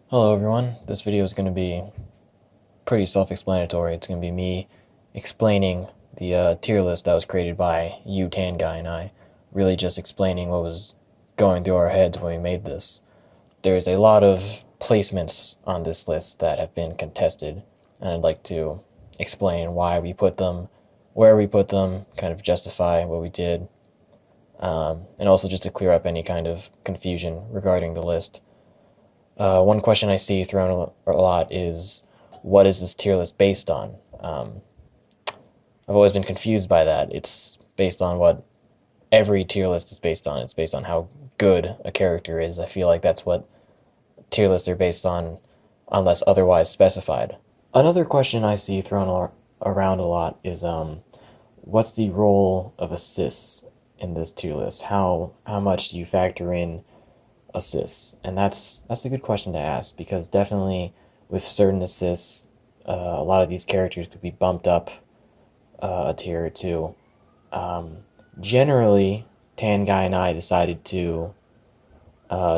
Hello everyone, this video is going to be pretty self-explanatory. It's going to be me explaining the tier list that was created by you, Tan Guy, and I. Really just explaining what was going through our heads when we made this. There's a lot of placements on this list that have been contested, and I'd like to explain why we put them, where we put them, kind of justify what we did, and also just to clear up any kind of confusion regarding the list. One question I see thrown a lot is, what is this tier list based on? I've always been confused by that. It's based on what every tier list is based on. It's based on how good a character is. I feel like that's what tier lists are based on, unless otherwise specified. Another question I see thrown around a lot is, what's the role of assists in this tier list? How much do you factor in assists? And that's a good question to ask, because definitely with certain assists, a lot of these characters could be bumped up a tier or two. Generally, Tan Guy and I decided to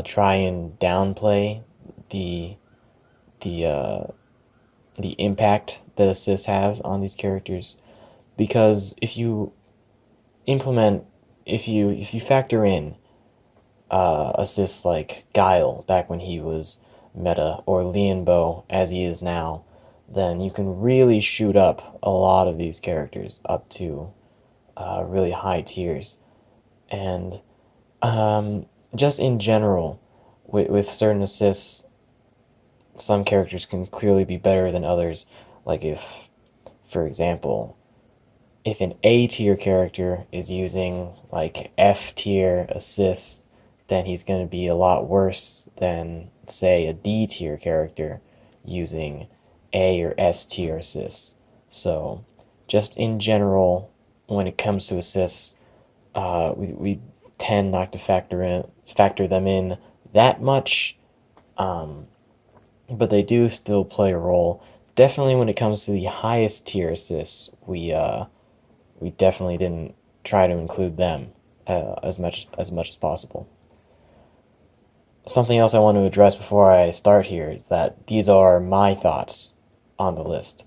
try and downplay the the uh, the impact that assists have on these characters, because implement if you factor in assists like Guile back when he was meta, or Lianbo as he is now, then you can really shoot up a lot of these characters up to really high tiers. And just in general, with certain assists, some characters can clearly be better than others. Like if, for example, if an A tier character is using like F tier assists, then he's going to be a lot worse than, say, a D tier character using A or S tier assists. So, just in general, when it comes to assists, we tend not to factor them in that much, um, but they do still play a role. Definitely, when it comes to the highest tier assists, we definitely didn't try to include them as much as possible. Something else I want to address before I start here is that these are my thoughts on the list.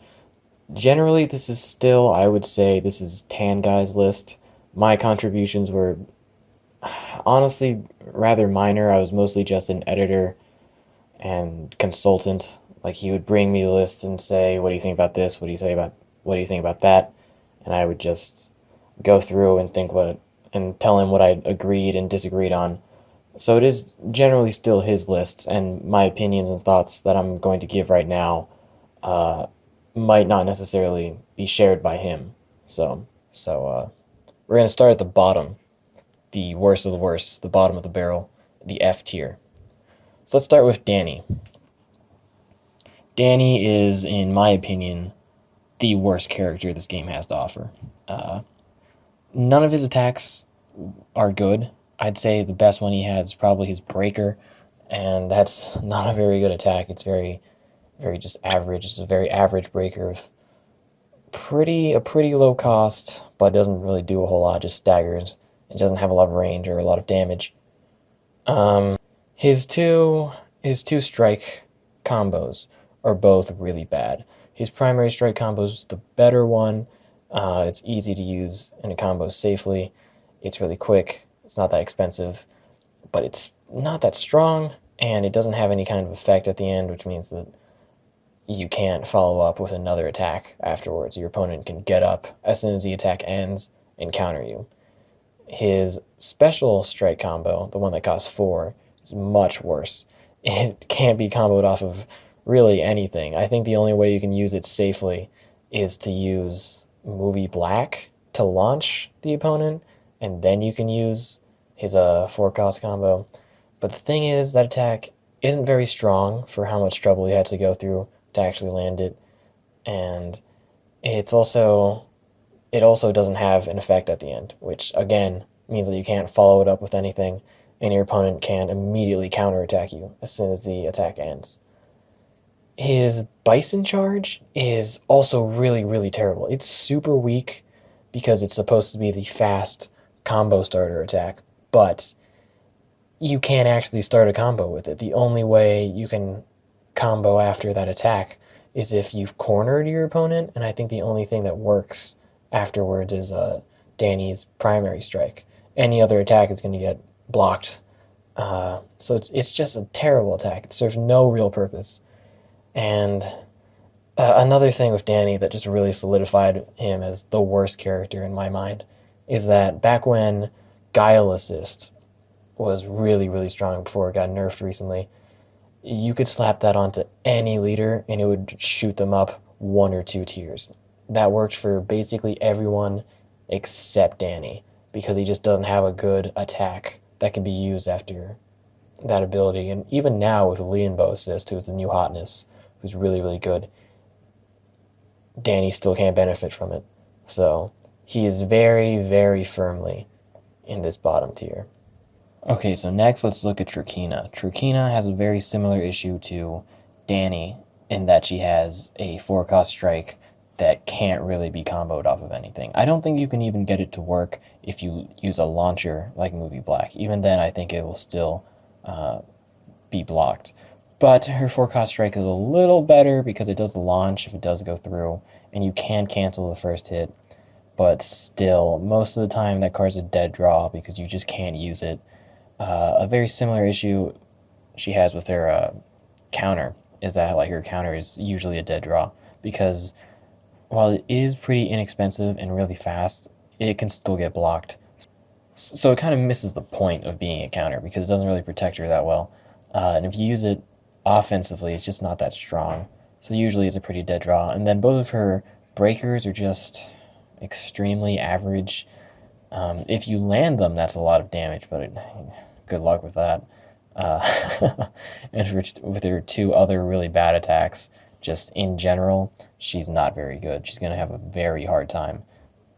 Generally, this is still, I would say, this is Tan Guy's list. My contributions were honestly rather minor. I was mostly just an editor and consultant. Like, he would bring me the list and say, "What do you think about this? What do you think about that?" And I would just go through and and tell him what I agreed and disagreed on. So it is generally still his lists, and my opinions and thoughts that I'm going to give right now uh, might not necessarily be shared by him. So we're gonna start at the bottom, the worst of the worst, the bottom of the barrel, the F tier. So let's start with Danny. Danny is, in my opinion, the worst character this game has to offer. Uh, None of his attacks are good. I'd say the best one he has is probably his breaker, and that's not a very good attack. It's very just average. It's a very average breaker with a pretty low cost, but doesn't really do a whole lot. Just staggers. It doesn't have a lot of range or a lot of damage. Um, his two strike combos are both really bad. His primary strike combo is the better one. It's easy to use in a combo safely. It's really quick. It's not that expensive, but it's not that strong, and it doesn't have any kind of effect at the end, which means that you can't follow up with another attack afterwards. Your opponent can get up as soon as the attack ends and counter you. His special strike combo, the one that costs 4, is much worse. It can't be comboed off of really anything. I think the only way you can use it safely is to use Movie Black to launch the opponent, and then you can use his 4 cost combo. But the thing is, that attack isn't very strong for how much trouble he had to go through to actually land it, and it also doesn't have an effect at the end, which again means that you can't follow it up with anything, and your opponent can immediately counterattack you as soon as the attack ends. His Bison charge is also really terrible. It's super weak because it's supposed to be the fast combo starter attack, but you can't actually start a combo with it. The only way you can combo after that attack is if you've cornered your opponent, and I think the only thing that works afterwards is Danny's primary strike. Any other attack is going to get blocked. So it's just a terrible attack. It serves no real purpose. And another thing with Danny that just really solidified him as the worst character in my mind is that back when Guile Assist was really, really strong before it got nerfed recently, you could slap that onto any leader and it would shoot them up 1 or 2 tiers. That worked for basically everyone except Danny because he just doesn't have a good attack that can be used after that ability. And even now with Leonbo Assist, who's the new hotness, who's really, really good, Danny still can't benefit from it. So he is very, very firmly in this bottom tier. Okay, so next let's look at Trakina. Trakina has a very similar issue to Danny in that she has a 4-cost strike that can't really be comboed off of anything. I don't think you can even get it to work if you use a launcher like Movie Black. Even then, I think it will still be blocked. But her 4-cost strike is a little better because it does launch if it does go through, and you can cancel the first hit. But still, most of the time that card's a dead draw because you just can't use it. A very similar issue she has with her counter is that like her counter is usually a dead draw because while it is pretty inexpensive and really fast, it can still get blocked. So it kind of misses the point of being a counter because it doesn't really protect her that well. And if you use it offensively, it's just not that strong. So usually it's a pretty dead draw. And then both of her breakers are just extremely average. If you land them, that's a lot of damage, but good luck with that. And with her 2 other really bad attacks, just in general, she's not very good. She's going to have a very hard time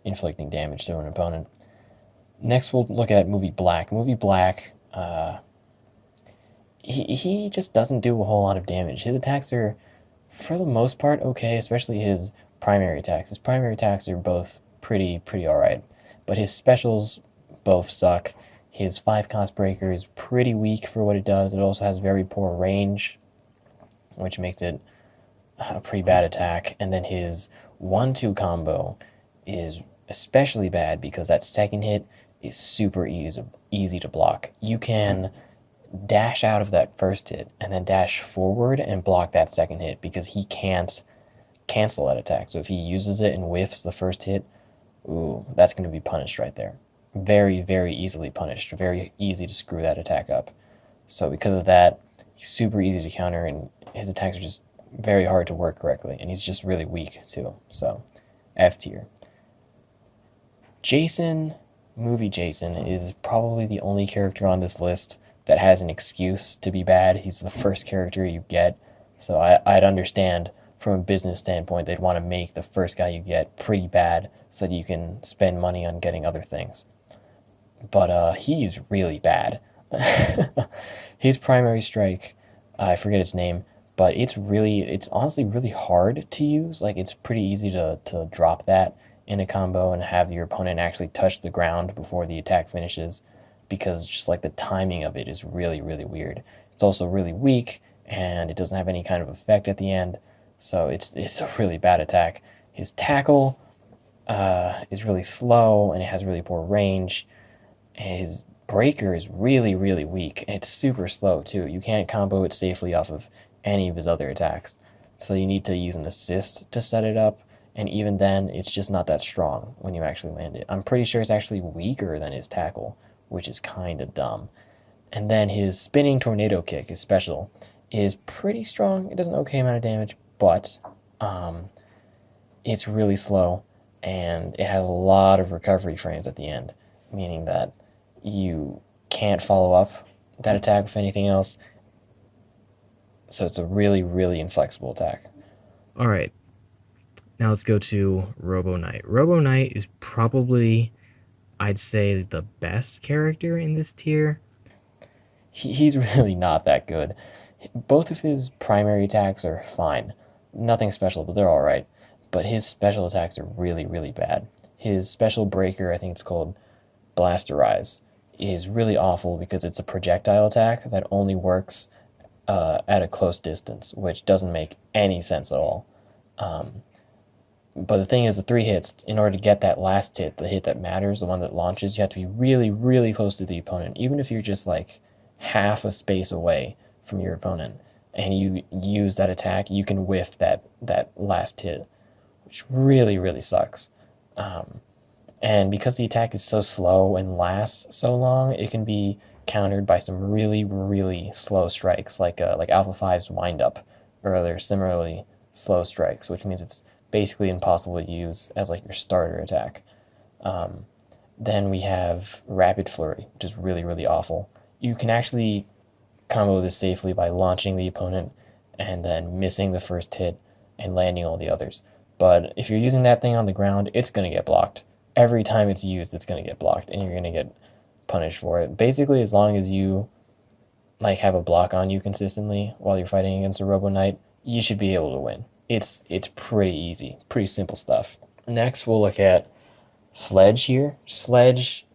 inflicting damage to an opponent. Next, we'll look at Movie Black. Movie Black, he just doesn't do a whole lot of damage. His attacks are, for the most part, okay, especially his primary attacks. His primary attacks are both pretty alright, but his specials both suck. His 5-cost breaker is pretty weak for what it does. It also has very poor range, which makes it a pretty bad attack. And then his 1-2 combo is especially bad because that second hit is super easy to block. You can dash out of that first hit and then dash forward and block that second hit because he can't cancel that attack. So if he uses it and whiffs the first hit, ooh, that's going to be punished right there. Very, very easily punished. Very easy to screw that attack up. So because of that, he's super easy to counter and his attacks are just very hard to work correctly. And he's just really weak too. So F tier. Jason, movie Jason, is probably the only character on this list that has an excuse to be bad. He's the first character you get. So I'd understand from a business standpoint, they'd want to make the first guy you get pretty bad so that you can spend money on getting other things. But he's really bad. His primary strike, I forget its name, but it's honestly really hard to use. Like, it's pretty easy to drop that in a combo and have your opponent actually touch the ground before the attack finishes because just like the timing of it is really, really weird. It's also really weak and it doesn't have any kind of effect at the end. So it's a really bad attack. His tackle is really slow and it has really poor range. His breaker is really, really weak and it's super slow too. You can't combo it safely off of any of his other attacks. So you need to use an assist to set it up. And even then, it's just not that strong when you actually land it. I'm pretty sure it's actually weaker than his tackle, which is kind of dumb. And then his spinning tornado kick, his special, is pretty strong. It does an okay amount of damage, but it's really slow, and it has a lot of recovery frames at the end, meaning that you can't follow up that attack with anything else. So it's a really, really inflexible attack. All right. Now let's go to Robo Knight. Robo Knight is probably, I'd say, the best character in this tier. He's really not that good. Both of his primary attacks are fine. Nothing special, but they're alright. But his special attacks are really, really bad. His special breaker, I think it's called Blasterize, is really awful because it's a projectile attack that only works at a close distance, which doesn't make any sense at all. But the thing is, the 3 hits, in order to get that last hit, the hit that matters, the one that launches, you have to be really, really close to the opponent. Even if you're just like half a space away from your opponent and you use that attack, you can whiff that last hit, which really, really sucks. And because the attack is so slow and lasts so long, it can be countered by some really, really slow strikes, like Alpha 5's Wind Up, or other similarly slow strikes, which means it's basically impossible to use as like your starter attack. Then we have Rapid Flurry, which is really, really awful. You can actually combo this safely by launching the opponent and then missing the first hit and landing all the others. But if you're using that thing on the ground, it's going to get blocked. Every time it's used, it's going to get blocked, and you're going to get punished for it. Basically, as long as you like have a block on you consistently while you're fighting against a Robo Knight, you should be able to win. It's pretty easy, pretty simple stuff. Next, we'll look at Sledge here. Sledge,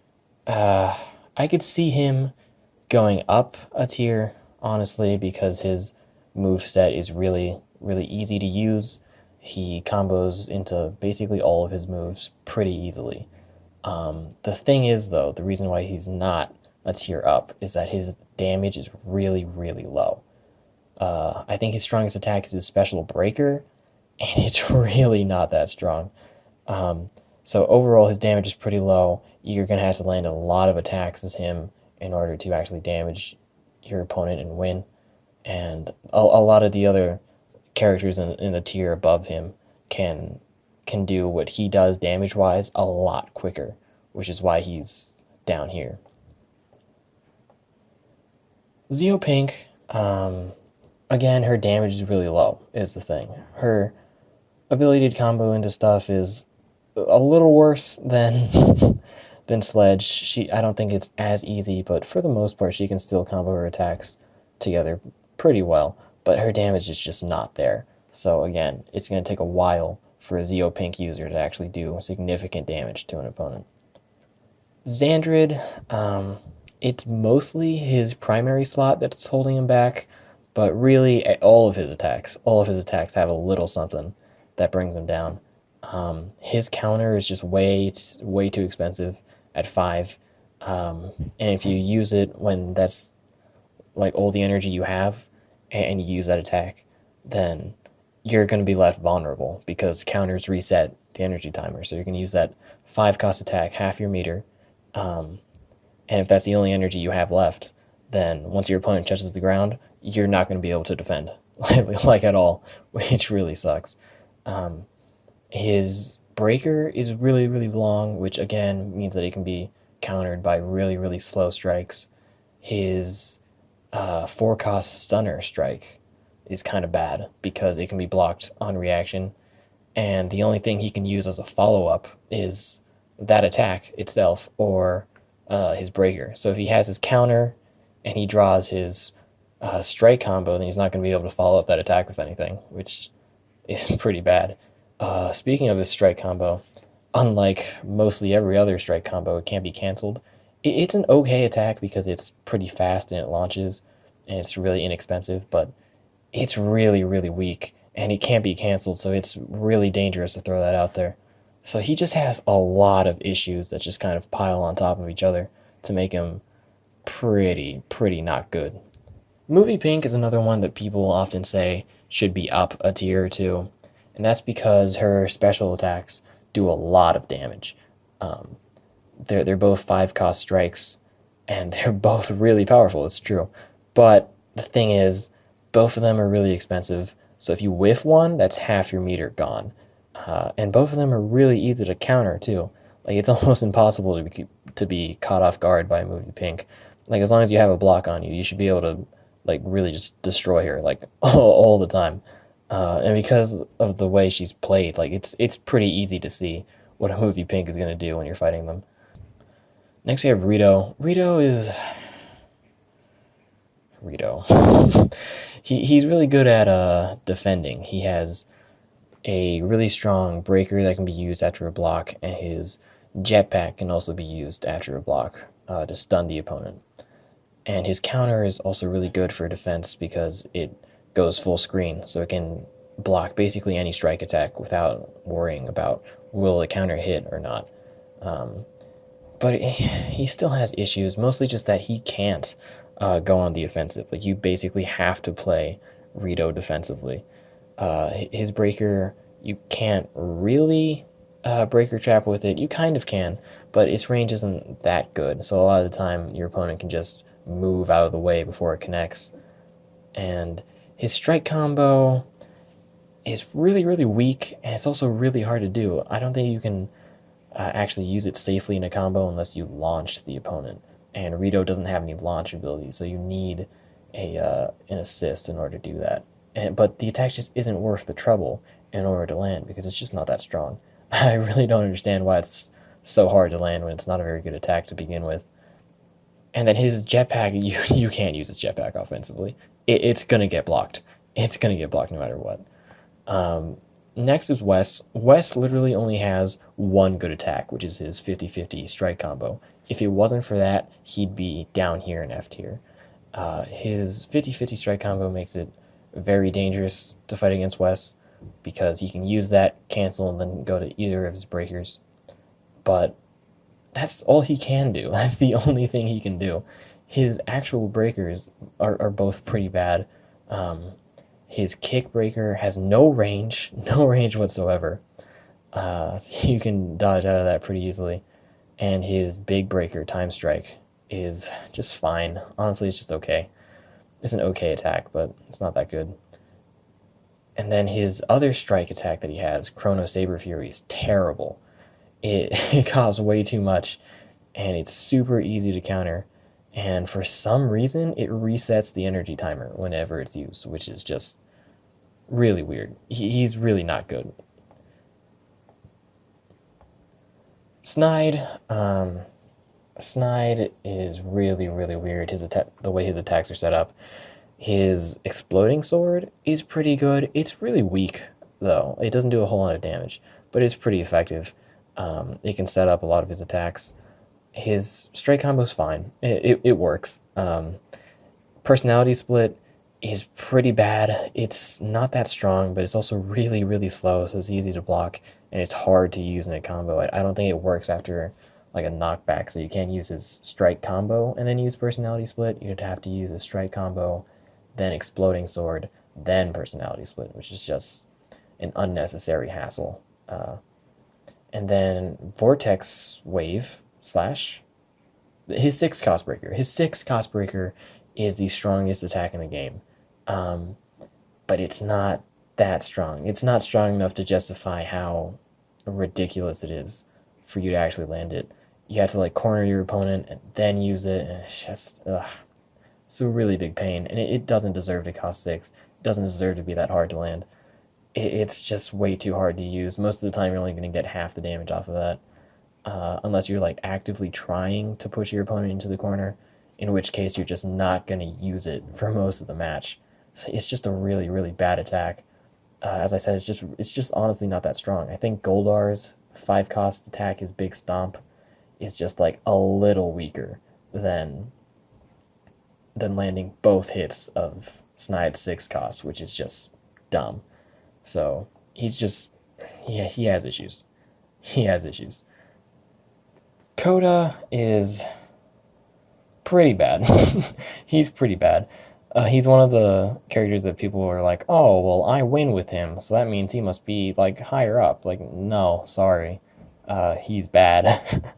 I could see him going up a tier, honestly, because his move set is really, really easy to use. He combos into basically all of his moves pretty easily. The thing is, though, the reason why he's not a tier up is that his damage is really, really low. I think his strongest attack is his special breaker, and it's really not that strong. So overall, his damage is pretty low. You're going to have to land a lot of attacks as him in order to actually damage your opponent and win. And a lot of the other characters in the tier above him can do what he does damage-wise a lot quicker, which is why he's down here. Zeo Pink, again, her damage is really low, is the thing. Her ability to combo into stuff is a little worse than than Sledge. I don't think it's as easy, but for the most part, she can still combo her attacks together pretty well, but her damage is just not there. So again, it's going to take a while for a Zeo Pink user to actually do significant damage to an opponent. Xandrid, it's mostly his primary slot that's holding him back, but really all of his attacks have a little something that brings him down. His counter is just way too expensive at 5, and if you use it when that's like all the energy you have, and you use that attack, then you're going to be left vulnerable because counters reset the energy timer. So you're going to use that 5-cost attack, half your meter, and if that's the only energy you have left, then once your opponent touches the ground, you're not going to be able to defend like at all, which really sucks. His breaker is really, really long, which again means that it can be countered by really, really slow strikes. His 4-cost stunner strike is kind of bad because it can be blocked on reaction, and the only thing he can use as a follow-up is that attack itself or his breaker. So if he has his counter and he draws his strike combo, then he's not going to be able to follow up that attack with anything, which is pretty bad. Speaking of his strike combo, unlike mostly every other strike combo, it can't be cancelled. It's an okay attack because it's pretty fast and it launches, and it's really inexpensive, but it's really, really weak, and it can't be cancelled, so it's really dangerous to throw that out there. So he just has a lot of issues that just kind of pile on top of each other to make him pretty not good. Movie Pink is another one that people often say should be up a tier or two, and that's because her special attacks do a lot of damage. They're both 5-cost strikes, and they're both really powerful, it's true. But the thing is, both of them are really expensive, so if you whiff one, that's half your meter gone. And both of them are really easy to counter, too. Like, it's almost impossible to be caught off guard by Movie Pink. Like, as long as you have a block on you, you should be able to, like, really just destroy her, like, all the time. And because of the way she's played, like, it's pretty easy to see what a Movie Pink is going to do when you're fighting them. Next we have Rito. Rito. He's really good at defending. He has a really strong breaker that can be used after a block, and his jetpack can also be used after a block to stun the opponent. And his counter is also really good for defense because it goes full screen, so it can block basically any strike attack without worrying about will the counter hit or not. Um, but he still has issues, mostly just that he can't go on the offensive. Like, you basically have to play Rito defensively. His breaker, you can't really breaker trap with it. You kind of can, but its range isn't that good. So a lot of the time, your opponent can just move out of the way before it connects. And his strike combo is really, really weak, and it's also really hard to do. I don't think you can actually use it safely in a combo unless you launch the opponent. And Rito doesn't have any launch ability, so you need an assist in order to do that. But the attack just isn't worth the trouble in order to land because it's just not that strong. I really don't understand why it's so hard to land when it's not a very good attack to begin with. And then his jetpack, you can't use his jetpack offensively. It's gonna get blocked. It's gonna get blocked no matter what. Um, Next is Wes. Wes literally only has one good attack, which is his 50-50 strike combo. If it wasn't for that, he'd be down here in F tier. His 50-50 strike combo makes it very dangerous to fight against Wes because he can use that, cancel, and then go to either of his breakers. But that's all he can do. That's the only thing he can do. His actual breakers are both pretty bad. His kick breaker has no range, no range whatsoever. So you can dodge out of that pretty easily. And his big breaker, time strike, is just fine. Honestly, it's just okay. It's an okay attack, but it's not that good. And then his other strike attack that he has, Chrono Saber Fury, is terrible. It costs way too much, and it's super easy to counter. And for some reason, it resets the energy timer whenever it's used, which is just really weird. He's really not good. Snide, Snide is really, really weird. The way his attacks are set up. His exploding sword is pretty good. It's really weak though. It doesn't do a whole lot of damage, but it's pretty effective. It can set up a lot of his attacks. His straight combo's fine. It works. Personality split is pretty bad. It's not that strong, but it's also really, really slow, so it's easy to block, and it's hard to use in a combo. I don't think it works after like a knockback, so you can't use his strike combo and then use personality split. You'd have to use a strike combo, then exploding sword, then personality split, which is just an unnecessary hassle. And then Vortex Wave slash his 6 cost breaker. His 6 cost breaker is the strongest attack in the game, but it's not that strong. It's not strong enough to justify how ridiculous it is for you to actually land it. You have to like corner your opponent and then use it, and it's just it's a really big pain, and it doesn't deserve to cost 6. It doesn't deserve to be that hard to land. It's just way too hard to use. Most of the time, you're only going to get half the damage off of that, unless you're like actively trying to push your opponent into the corner, in which case you're just not going to use it for most of the match. So it's just a really, really bad attack. As I said, it's just honestly not that strong. I think Goldar's 5 cost attack, his big stomp, is just like a little weaker than landing both hits of Snide's 6 cost, which is just dumb. So he's just, yeah, he has issues. He has issues. Kota is pretty bad. He's pretty bad. He's one of the characters that people are like, oh, well, I win with him, so that means he must be like higher up. Like, no, sorry. He's bad.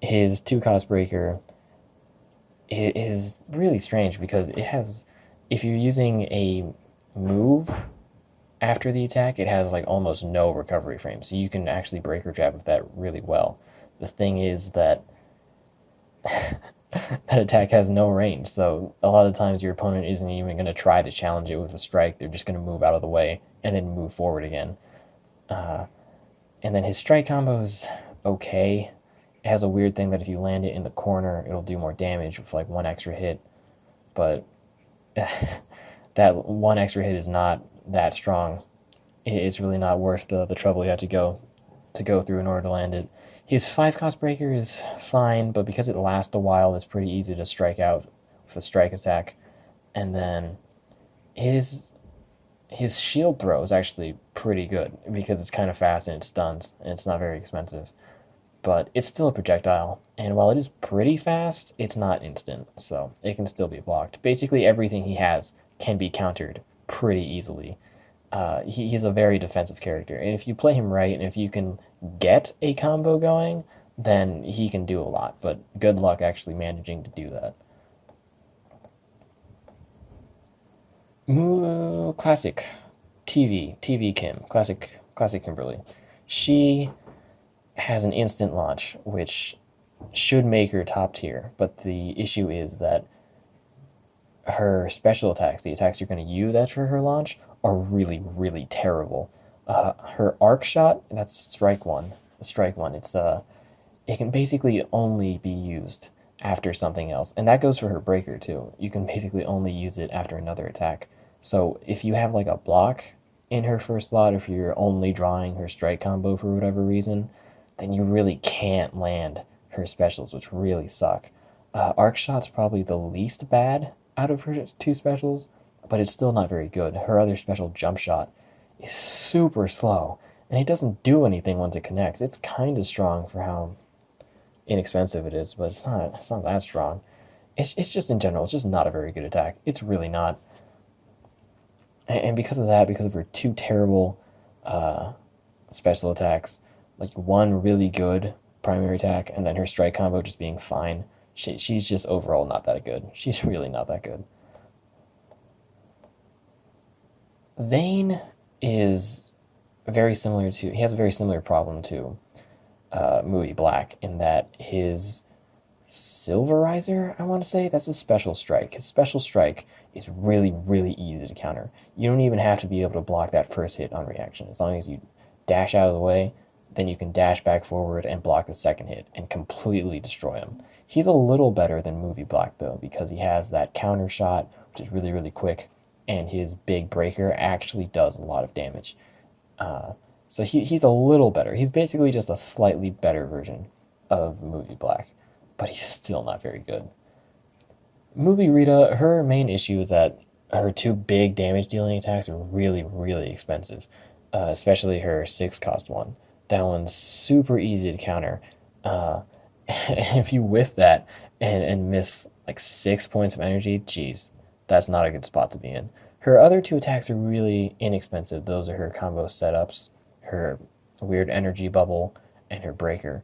His 2 cost breaker is really strange because it has, if you're using a move after the attack, it has like almost no recovery frame, so you can actually breaker trap with that really well. The thing is that that attack has no range, so a lot of times your opponent isn't even going to try to challenge it with a strike. They're just going to move out of the way and then move forward again. And then his strike combo is okay. It has a weird thing that if you land it in the corner, it'll do more damage with like 1 extra hit, but that 1 extra hit is not that strong. It's really not worth the trouble you have to go through in order to land it. His 5 cost breaker is fine, but because it lasts a while, it's pretty easy to strike out with a strike attack, and then his his shield throw is actually pretty good because it's kind of fast and it stuns and it's not very expensive. But it's still a projectile, and while it is pretty fast, it's not instant, so it can still be blocked. Basically, everything he has can be countered pretty easily. He's a very defensive character, and if you play him right, and if you can get a combo going, then he can do a lot, but good luck actually managing to do that. Classic TV Kim, classic Kimberly. She has an instant launch, which should make her top tier, but the issue is that her special attacks, the attacks you're going to use after her launch, are really, really terrible. Her arc shot, that's strike one. The strike one, it can basically only be used after something else, and that goes for her breaker too. You can basically only use it after another attack. So if you have like a block in her first slot, if you're only drawing her strike combo for whatever reason, then you really can't land her specials, which really suck. Arc Shot's probably the least bad out of her two specials, but it's still not very good. Her other special, Jump Shot, is super slow, and it doesn't do anything once it connects. It's kind of strong for how inexpensive it is, but it's not that strong. It's just in general, it's just not a very good attack. It's really not. And because of that, because of her two terrible special attacks, like one really good primary attack, and then her strike combo just being fine, she's just overall not that good. She's really not that good. Zain is very similar to, he has a very similar problem to Movie Black in that his Silverizer, I want to say, that's his special strike. His special strike is really, really easy to counter. You don't even have to be able to block that first hit on reaction. As long as you dash out of the way, then you can dash back forward and block the second hit and completely destroy him. He's a little better than Movie Black, though, because he has that counter shot, which is really, really quick, and his big breaker actually does a lot of damage. So he's a little better. He's basically just a slightly better version of Movie Black, but he's still not very good. Movie Rita, her main issue is that her two big damage dealing attacks are really, really expensive, especially her 6 cost one. That one's super easy to counter. If you whiff that and miss like 6 points of energy, geez, that's not a good spot to be in. Her other two attacks are really inexpensive. Those are her combo setups, her weird energy bubble, and her breaker.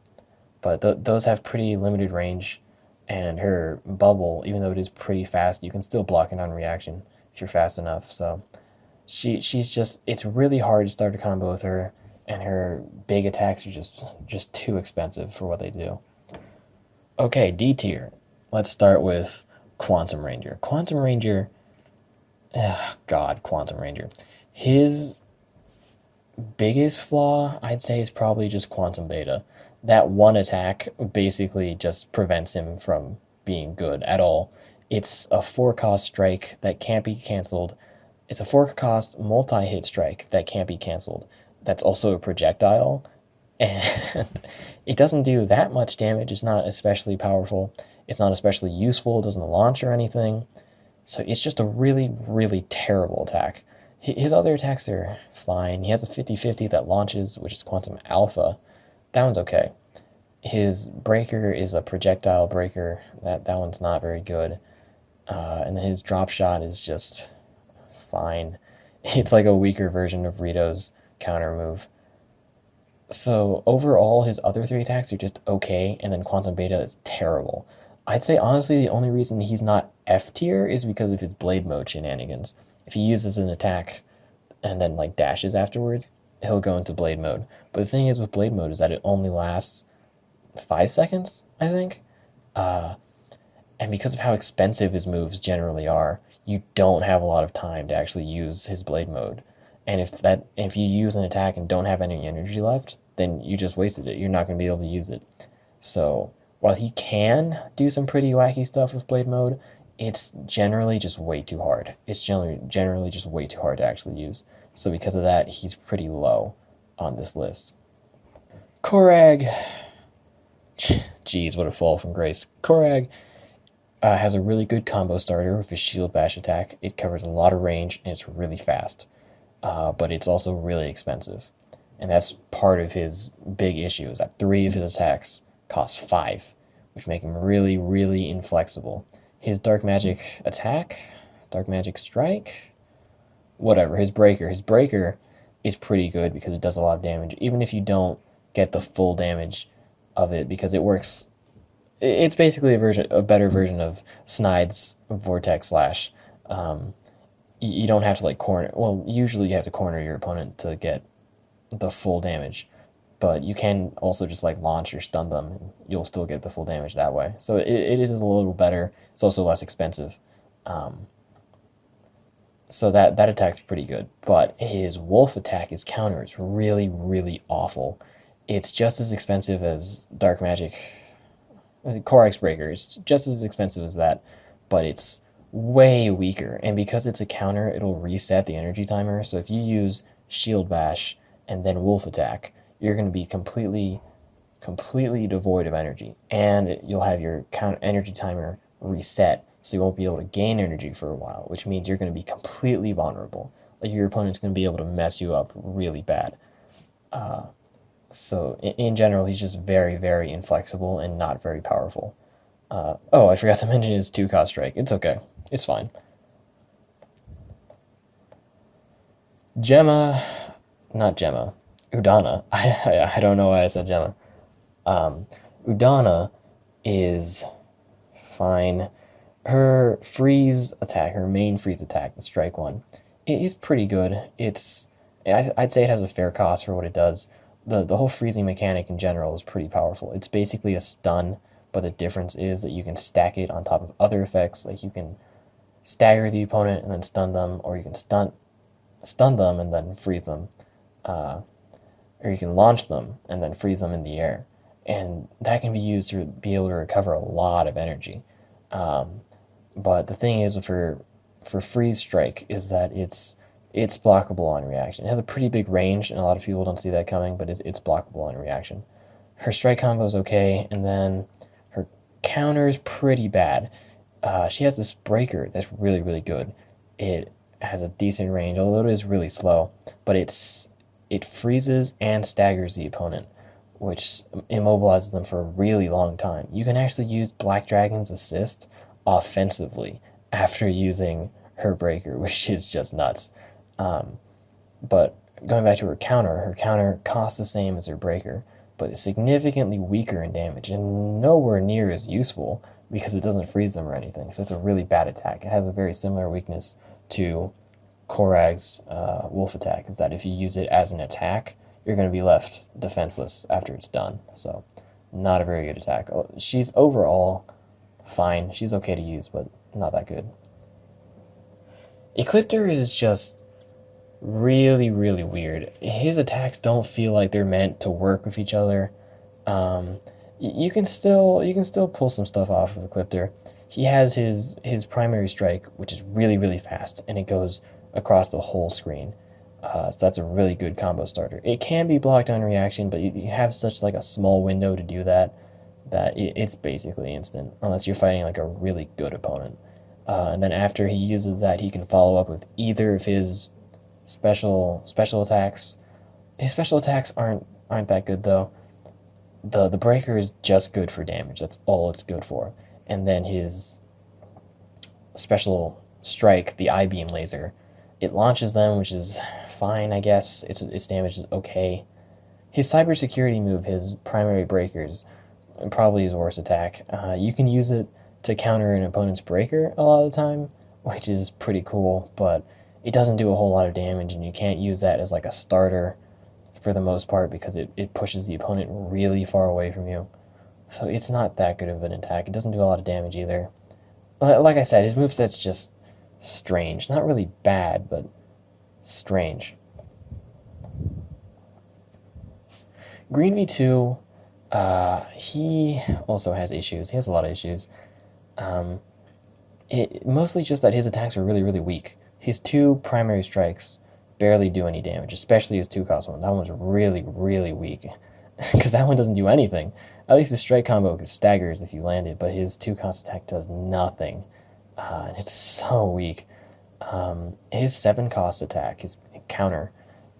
But those have pretty limited range, and her bubble, even though it is pretty fast, you can still block it on reaction if you're fast enough. So she's just, it's really hard to start a combo with her, and her big attacks are just too expensive for what they do. Okay, D tier. Let's start with Quantum Ranger. Quantum Ranger, God, Quantum Ranger. His biggest flaw, I'd say, is probably just Quantum Beta. That one attack basically just prevents him from being good at all. It's a 4 cost strike that can't be cancelled. It's a 4 cost multi-hit strike that can't be cancelled. That's also a projectile, and it doesn't do that much damage. It's not especially powerful. It's not especially useful. It doesn't launch or anything. So it's just a really, really terrible attack. His other attacks are fine. He has a 50/50 that launches, which is Quantum Alpha. That one's okay. His breaker is a projectile breaker. That one's not very good. And then his drop shot is just fine. It's like a weaker version of Rito's counter move. So overall, his other 3 attacks are just okay, and then Quantum Beta is terrible. I'd say honestly the only reason he's not F tier is because of his blade mode shenanigans. If he uses an attack and then like dashes afterward, he'll go into blade mode. But the thing is with blade mode is that it only lasts 5 seconds, I think. And because of how expensive his moves generally are, you don't have a lot of time to actually use his blade mode. And if you use an attack and don't have any energy left, then you just wasted it. You're not going to be able to use it. So while he can do some pretty wacky stuff with blade mode, it's generally just way too hard. It's generally just way too hard to actually use. So because of that, he's pretty low on this list. Coreg. Jeez, what a fall from grace. Coreg Has a really good combo starter with his shield bash attack. It covers a lot of range and it's really fast, but it's also really expensive, and that's part of his big issue. Is that 3 of his attacks cost 5, which make him really, really inflexible. His dark magic attack, dark magic strike, whatever. His breaker is pretty good because it does a lot of damage, even if you don't get the full damage of it, because it works. It's basically a better version of Snide's Vortex Slash. You don't have to like corner. Well, usually you have to corner your opponent to get the full damage, but you can also just like launch or stun them, and you'll still get the full damage that way. So it is a little better. It's also less expensive. Um, so that attack's pretty good. But his wolf attack, his counter, is really, really awful. It's just as expensive as Dark Magic. Corex Breaker is just as expensive as that, but it's way weaker. And because it's a counter, it'll reset the energy timer. So if you use Shield Bash and then Wolf Attack, you're going to be completely devoid of energy, and you'll have your count energy timer reset, so you won't be able to gain energy for a while, which means you're going to be completely vulnerable. Like your opponent's going to be able to mess you up really bad. So in general, he's just very, very inflexible and not very powerful. Oh, I forgot to mention his 2-cost strike. It's okay. It's fine. Jemma, not Jemma, Udana. I don't know why I said Jemma. Udana is fine. Her freeze attack, her main freeze attack, the strike one, it is pretty good. I'd say it has a fair cost for what it does. The whole freezing mechanic in general is pretty powerful. It's basically a stun, but the difference is that you can stack it on top of other effects. Like you can stagger the opponent and then stun them, or you can stun them and then freeze them, uh, or you can launch them and then freeze them in the air, and that can be used to be able to recover a lot of energy. Um, but the thing is for freeze strike is that it's blockable on reaction. It has a pretty big range, and a lot of people don't see that coming, but it's blockable on reaction. Her strike combo is okay, and then her counter is pretty bad. She has this breaker that's really, really good. It has a decent range, although it is really slow, but it freezes and staggers the opponent, which immobilizes them for a really long time. You can actually use Black Dragon's assist offensively after using her breaker, which is just nuts. Um, but going back to her counter costs the same as her breaker, but is significantly weaker in damage and nowhere near as useful because it doesn't freeze them or anything. So it's a really bad attack. It has a very similar weakness to Corag's wolf attack, is that if you use it as an attack, you're going to be left defenseless after it's done. So not a very good attack. She's overall fine. She's okay to use, but not that good. Ecliptor is just really, really weird. His attacks don't feel like they're meant to work with each other. Um, you can still pull some stuff off of Ecliptor. He has his primary strike, which is really, really fast, and it goes across the whole screen. So that's a really good combo starter. It can be blocked on reaction, but you have such like a small window to do that it's basically instant, unless you're fighting like a really good opponent. And then after he uses that, he can follow up with either of his special attacks. His special attacks aren't that good though. The breaker is just good for damage. That's all it's good for. And then his special strike, the I beam laser, it launches them, which is fine, I guess. Its damage is okay. His cybersecurity move, his primary breakers, probably his worst attack. You can use it to counter an opponent's breaker a lot of the time, which is pretty cool, but it doesn't do a whole lot of damage, and you can't use that as like a starter for the most part because it pushes the opponent really far away from you. So it's not that good of an attack. It doesn't do a lot of damage either. Like I said, his moveset's just strange. Not really bad, but strange. Green V2, he also has issues. He has a lot of issues. Um, mostly just that his attacks are really, really weak. His 2 primary strikes barely do any damage, especially his 2-cost one. That one's really, really weak. because that one doesn't do anything. At least the strike combo staggers if you land it, but his 2 cost attack does nothing. And it's so weak. His 7 cost attack, his counter,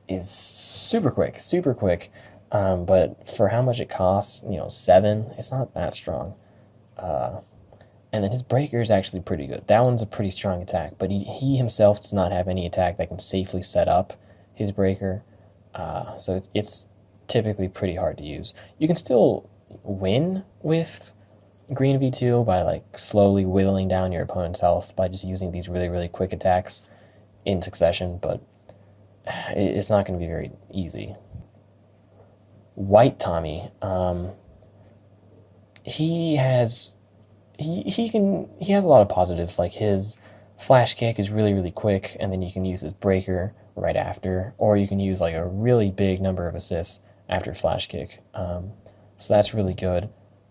is super quick, super quick. But for how much it costs, 7, it's not that strong. And then his breaker is actually pretty good. That one's a pretty strong attack, but he himself does not have any attack that can safely set up his breaker. So it's typically pretty hard to use. You can still win with Green V2 by like slowly whittling down your opponent's health by just using these really, really quick attacks in succession, but it's not going to be very easy. White Tommy, he has he has a lot of positives. Like his flash kick is really, really quick, and then you can use his breaker right after, or you can use like a really big number of assists after flash kick. So that's really good.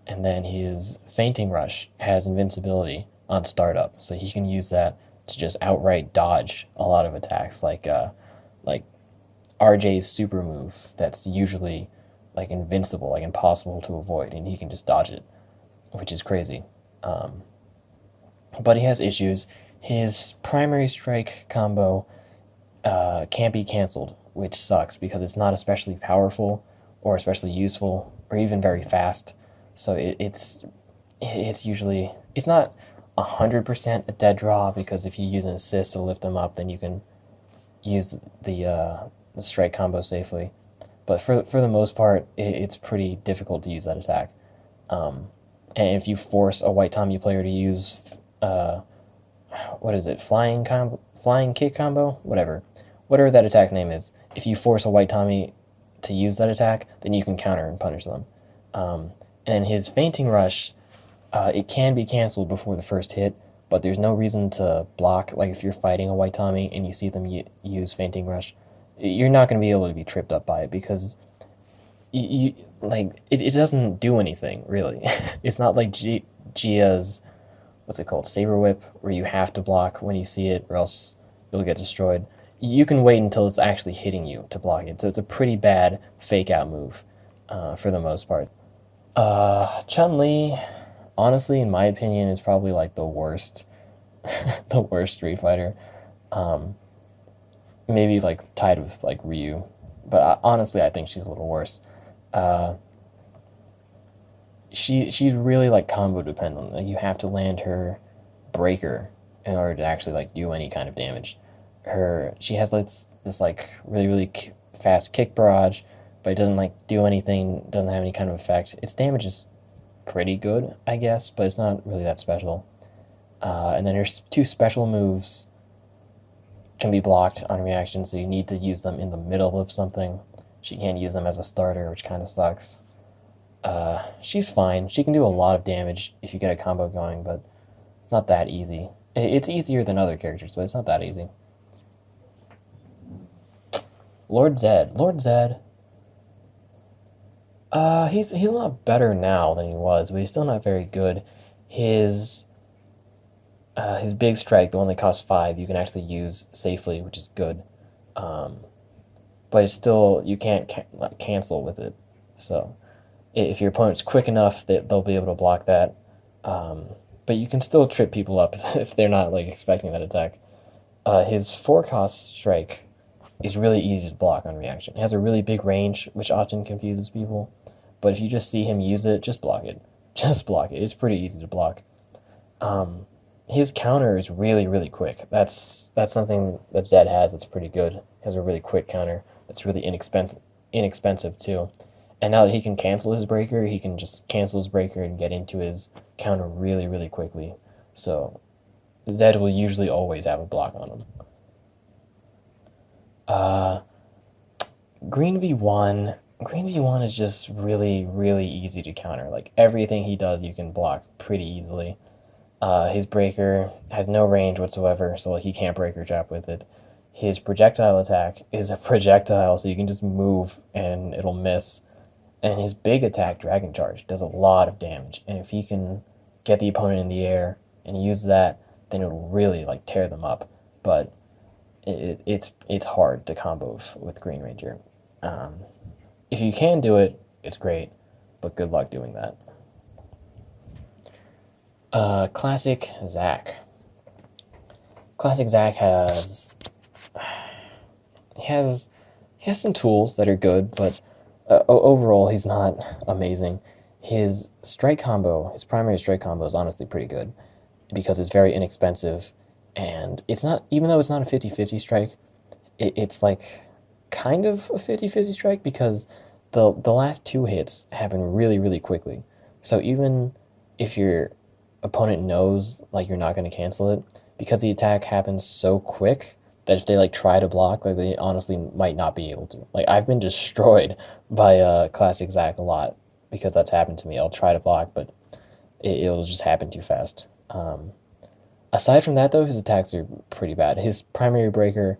And then his fainting rush has invincibility on startup, so he can use that to just outright dodge a lot of attacks, like RJ's super move that's usually like invincible, like impossible to avoid, and he can just dodge it, which is crazy. Um, but he has issues. His primary strike combo can't be canceled, which sucks because it's not especially powerful or especially useful or even very fast. So it's usually it's not 100% a dead draw because if you use an assist to lift them up, then you can use the strike combo safely. But for the most part, it's pretty difficult to use that attack. Um, and if you force a White Tommy player to use uh, what is it, flying kick combo, whatever that attack name is. If you force a White Tommy to use that attack, then you can counter and punish them. Um, and his fainting rush, it can be canceled before the first hit, but there's no reason to block. Like if you're fighting a White Tommy and you see them use fainting rush, you're not going to be able to be tripped up by it because you like it doesn't do anything really. It's not like Gia's what's it called, Saber Whip, where you have to block when you see it or else you'll get destroyed. You can wait until it's actually hitting you to block it, so it's a pretty bad fake out move for the most part. Chun Li, honestly, in my opinion, is probably like the worst, the worst Street Fighter. Um, Maybe like tied with like Ryu, but honestly, I think she's a little worse. Uh, she's really like combo dependent. Like, you have to land her breaker in order to actually like do any kind of damage. She has like this like really, really fast kick barrage, but it doesn't like do anything. Doesn't have any kind of effect. Its damage is pretty good, I guess, but it's not really that special. And then her 2 special moves can be blocked on reaction, so you need to use them in the middle of something. She can't use them as a starter, which kind of sucks. She's fine. She can do a lot of damage if you get a combo going, but it's not that easy. It's easier than other characters, but it's not that easy. Lord Zedd. He's a lot better now than he was, but he's still not very good. His his big strike, the one that costs 5, you can actually use safely, which is good. Um, but it's still you can't like, cancel with it. So if your opponent's quick enough, that they'll be able to block that. Um, but you can still trip people up if they're not like expecting that attack. His 4 cost strike is really easy to block on reaction. It has a really big range, which often confuses people. But if you just see him use it, just block it. Just block it. It's pretty easy to block. Um, his counter is really, really quick. That's something that Zedd has that's pretty good. He has a really quick counter that's really inexpensive too. And now that he can cancel his breaker, he can just cancel his breaker and get into his counter really, really quickly. So Zedd will usually always have a block on him. Uh, Green V1. Green V1 is just really, really easy to counter. Like everything he does, you can block pretty easily. His breaker has no range whatsoever, so like, he can't breaker trap with it. His projectile attack is a projectile, so you can just move and it'll miss. And his big attack, Dragon Charge, does a lot of damage. And if he can get the opponent in the air and use that, then it'll really like tear them up. But it's hard to combo with Green Ranger. Um, if you can do it, it's great, but good luck doing that. Classic Zac. Classic Zac he has he has some tools that are good, but overall he's not amazing. His strike combo, his primary strike combo, is honestly pretty good because it's very inexpensive, and it's not, even though it's not a 50-50 strike, it's like kind of a 50-50 strike because the last two hits happen really really quickly. So even if your opponent knows like you're not going to cancel it, because the attack happens so quick that if they like try to block, like they honestly might not be able to. Like I've been destroyed by classic Zac a lot because that's happened to me. I'll try to block, but it'll just happen too fast. Aside from that, though, his attacks are pretty bad. His primary breaker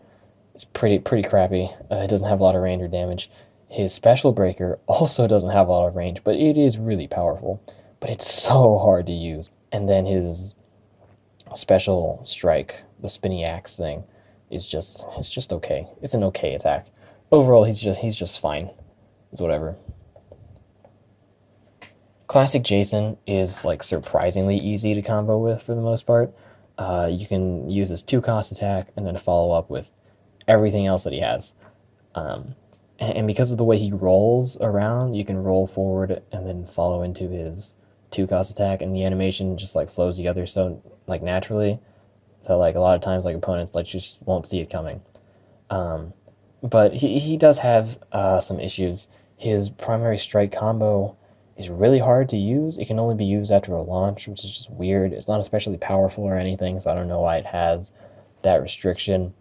is pretty crappy. It doesn't have a lot of range or damage. His special breaker also doesn't have a lot of range, but it is really powerful. But it's so hard to use. And then his special strike, the spinny axe thing, is just okay. It's an okay attack. Overall, he's just fine. It's whatever. Classic Jason is like surprisingly easy to combo with for the most part. You can use his 2-cost attack and then follow up with everything else that he has. And because of the way he rolls around, you can roll forward and then follow into his 2-cost attack, and the animation just like flows together so like naturally. So like a lot of times like opponents like just won't see it coming. But he does have some issues. His primary strike combo is really hard to use. It can only be used after a launch, which is just weird. It's not especially powerful or anything, so I don't know why it has that restriction.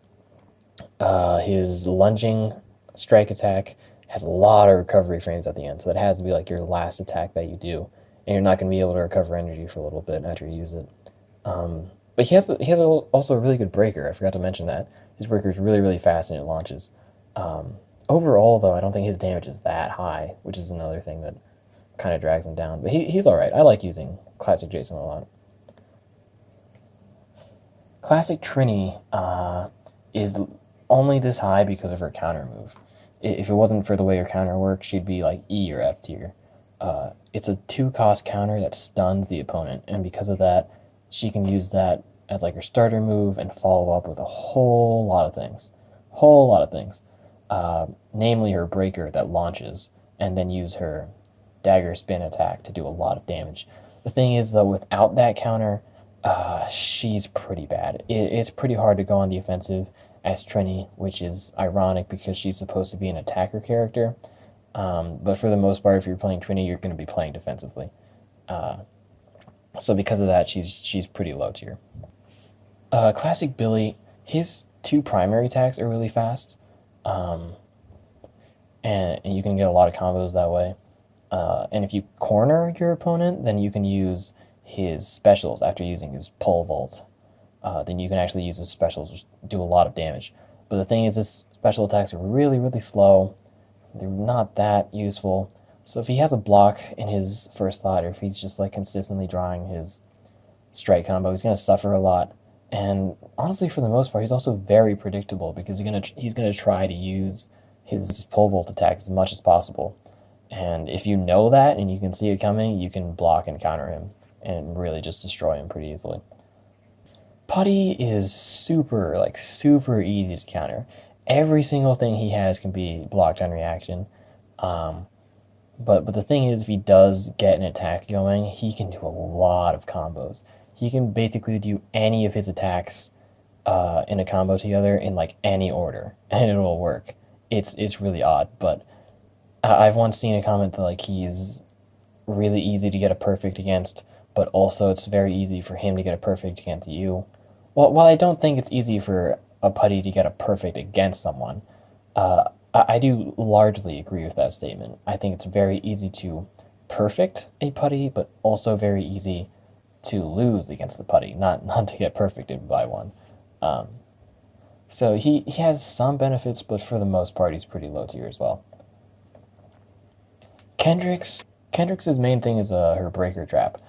His lunging strike attack has a lot of recovery frames at the end, so that has to be like your last attack that you do, and you're not going to be able to recover energy for a little bit after you use it. But he has also a really good breaker. I forgot to mention that. His breaker is really, really fast and it launches. Overall, though, I don't think his damage is that high, which is another thing that kind of drags him down. But he's alright. I like using Classic Jason a lot. Classic Trini is only this high because of her counter move. If it wasn't for the way her counter works, she'd be like E or F tier. It's a 2-cost counter that stuns the opponent, and because of that, she can use that as like her starter move and follow up with a whole lot of things. Namely her breaker that launches, and then use her dagger spin attack to do a lot of damage. The thing is, though, without that counter, she's pretty bad. It's pretty hard to go on the offensive as Trini, which is ironic because she's supposed to be an attacker character. But for the most part, if you're playing Trini, you're going to be playing defensively. So because of that, she's pretty low tier. Classic Billy, his 2 primary attacks are really fast, and you can get a lot of combos that way. And if you corner your opponent, then you can use his specials after using his pole vault. Then you can actually use his specials, which do a lot of damage. But the thing is, his special attacks are really, really slow. They're not that useful. So if he has a block in his first thought, or if he's just like consistently drawing his strike combo, he's going to suffer a lot. And honestly, for the most part, he's also very predictable because he's gonna try to use his pole vault attack as much as possible. And if you know that and you can see it coming, you can block and counter him and really just destroy him pretty easily. Putty is super easy to counter. Every single thing he has can be blocked on reaction. But the thing is, if he does get an attack going, he can do a lot of combos. He can basically do any of his attacks in a combo together in like any order, and it will work. It's really odd, but I've once seen a comment that like he's really easy to get a perfect against, but also it's very easy for him to get a perfect against you. Well, while I don't think it's easy for a putty to get a perfect against someone, I do largely agree with that statement. I think it's very easy to perfect a putty, but also very easy to lose against the putty, not to get perfected by one. So he has some benefits, but for the most part, he's pretty low tier as well. Kendricks' main thing is her breaker trap.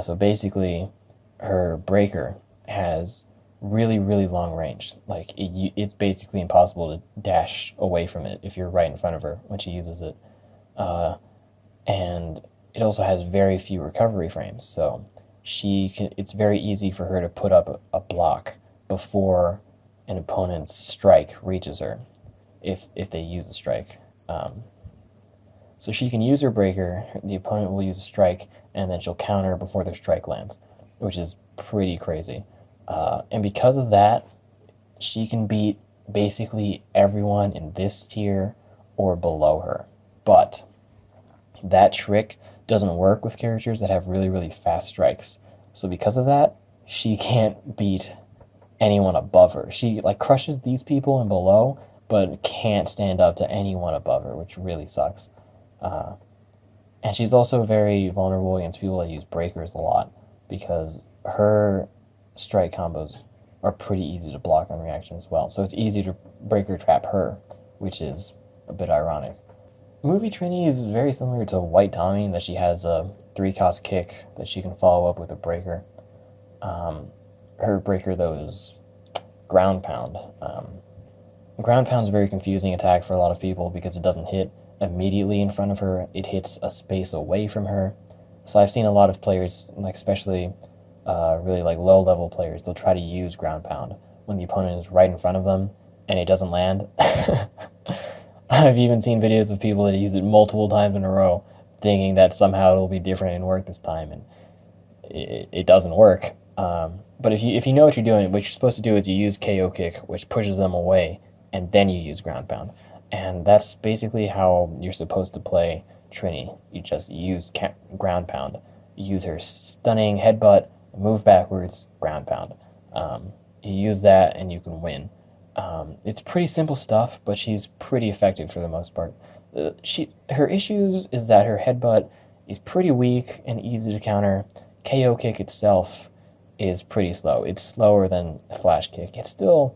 So basically, her breaker has really, really long range. Like, it's basically impossible to dash away from it if you're right in front of her when she uses it. and it also has very few recovery frames, so it's very easy for her to put up a block before an opponent's strike reaches her, if they use a strike. So she can use her breaker, the opponent will use a strike, and then she'll counter before their strike lands, which is pretty crazy. And because of that, she can beat basically everyone in this tier or below her. But that trick doesn't work with characters that have really, really fast strikes. So because of that, she can't beat anyone above her. She like crushes these people and below, but can't stand up to anyone above her, which really sucks. And she's also very vulnerable against people that use breakers a lot, because her strike combos are pretty easy to block on reaction as well. So it's easy to breaker trap her, which is a bit ironic. Movie Trini is very similar to White Tommy in that she has a 3-cost kick that she can follow up with a breaker. Her breaker, though, is Ground Pound. Ground Pound is a very confusing attack for a lot of people because it doesn't hit immediately in front of her. It hits a space away from her. So I've seen a lot of players, like especially really like low-level players, they'll try to use Ground Pound when the opponent is right in front of them and it doesn't land. I've even seen videos of people that use it multiple times in a row, thinking that somehow it'll be different and work this time, and it doesn't work. But if you know what you're doing, what you're supposed to do is you use KO kick, which pushes them away, and then you use Ground Pound. And that's basically how you're supposed to play Trini. You just use Ground Pound. You use her stunning headbutt, move backwards, Ground Pound. You use that and you can win. It's pretty simple stuff, but she's pretty effective for the most part. Her issues is that her headbutt is pretty weak and easy to counter. KO kick itself is pretty slow. It's slower than the flash kick. It's still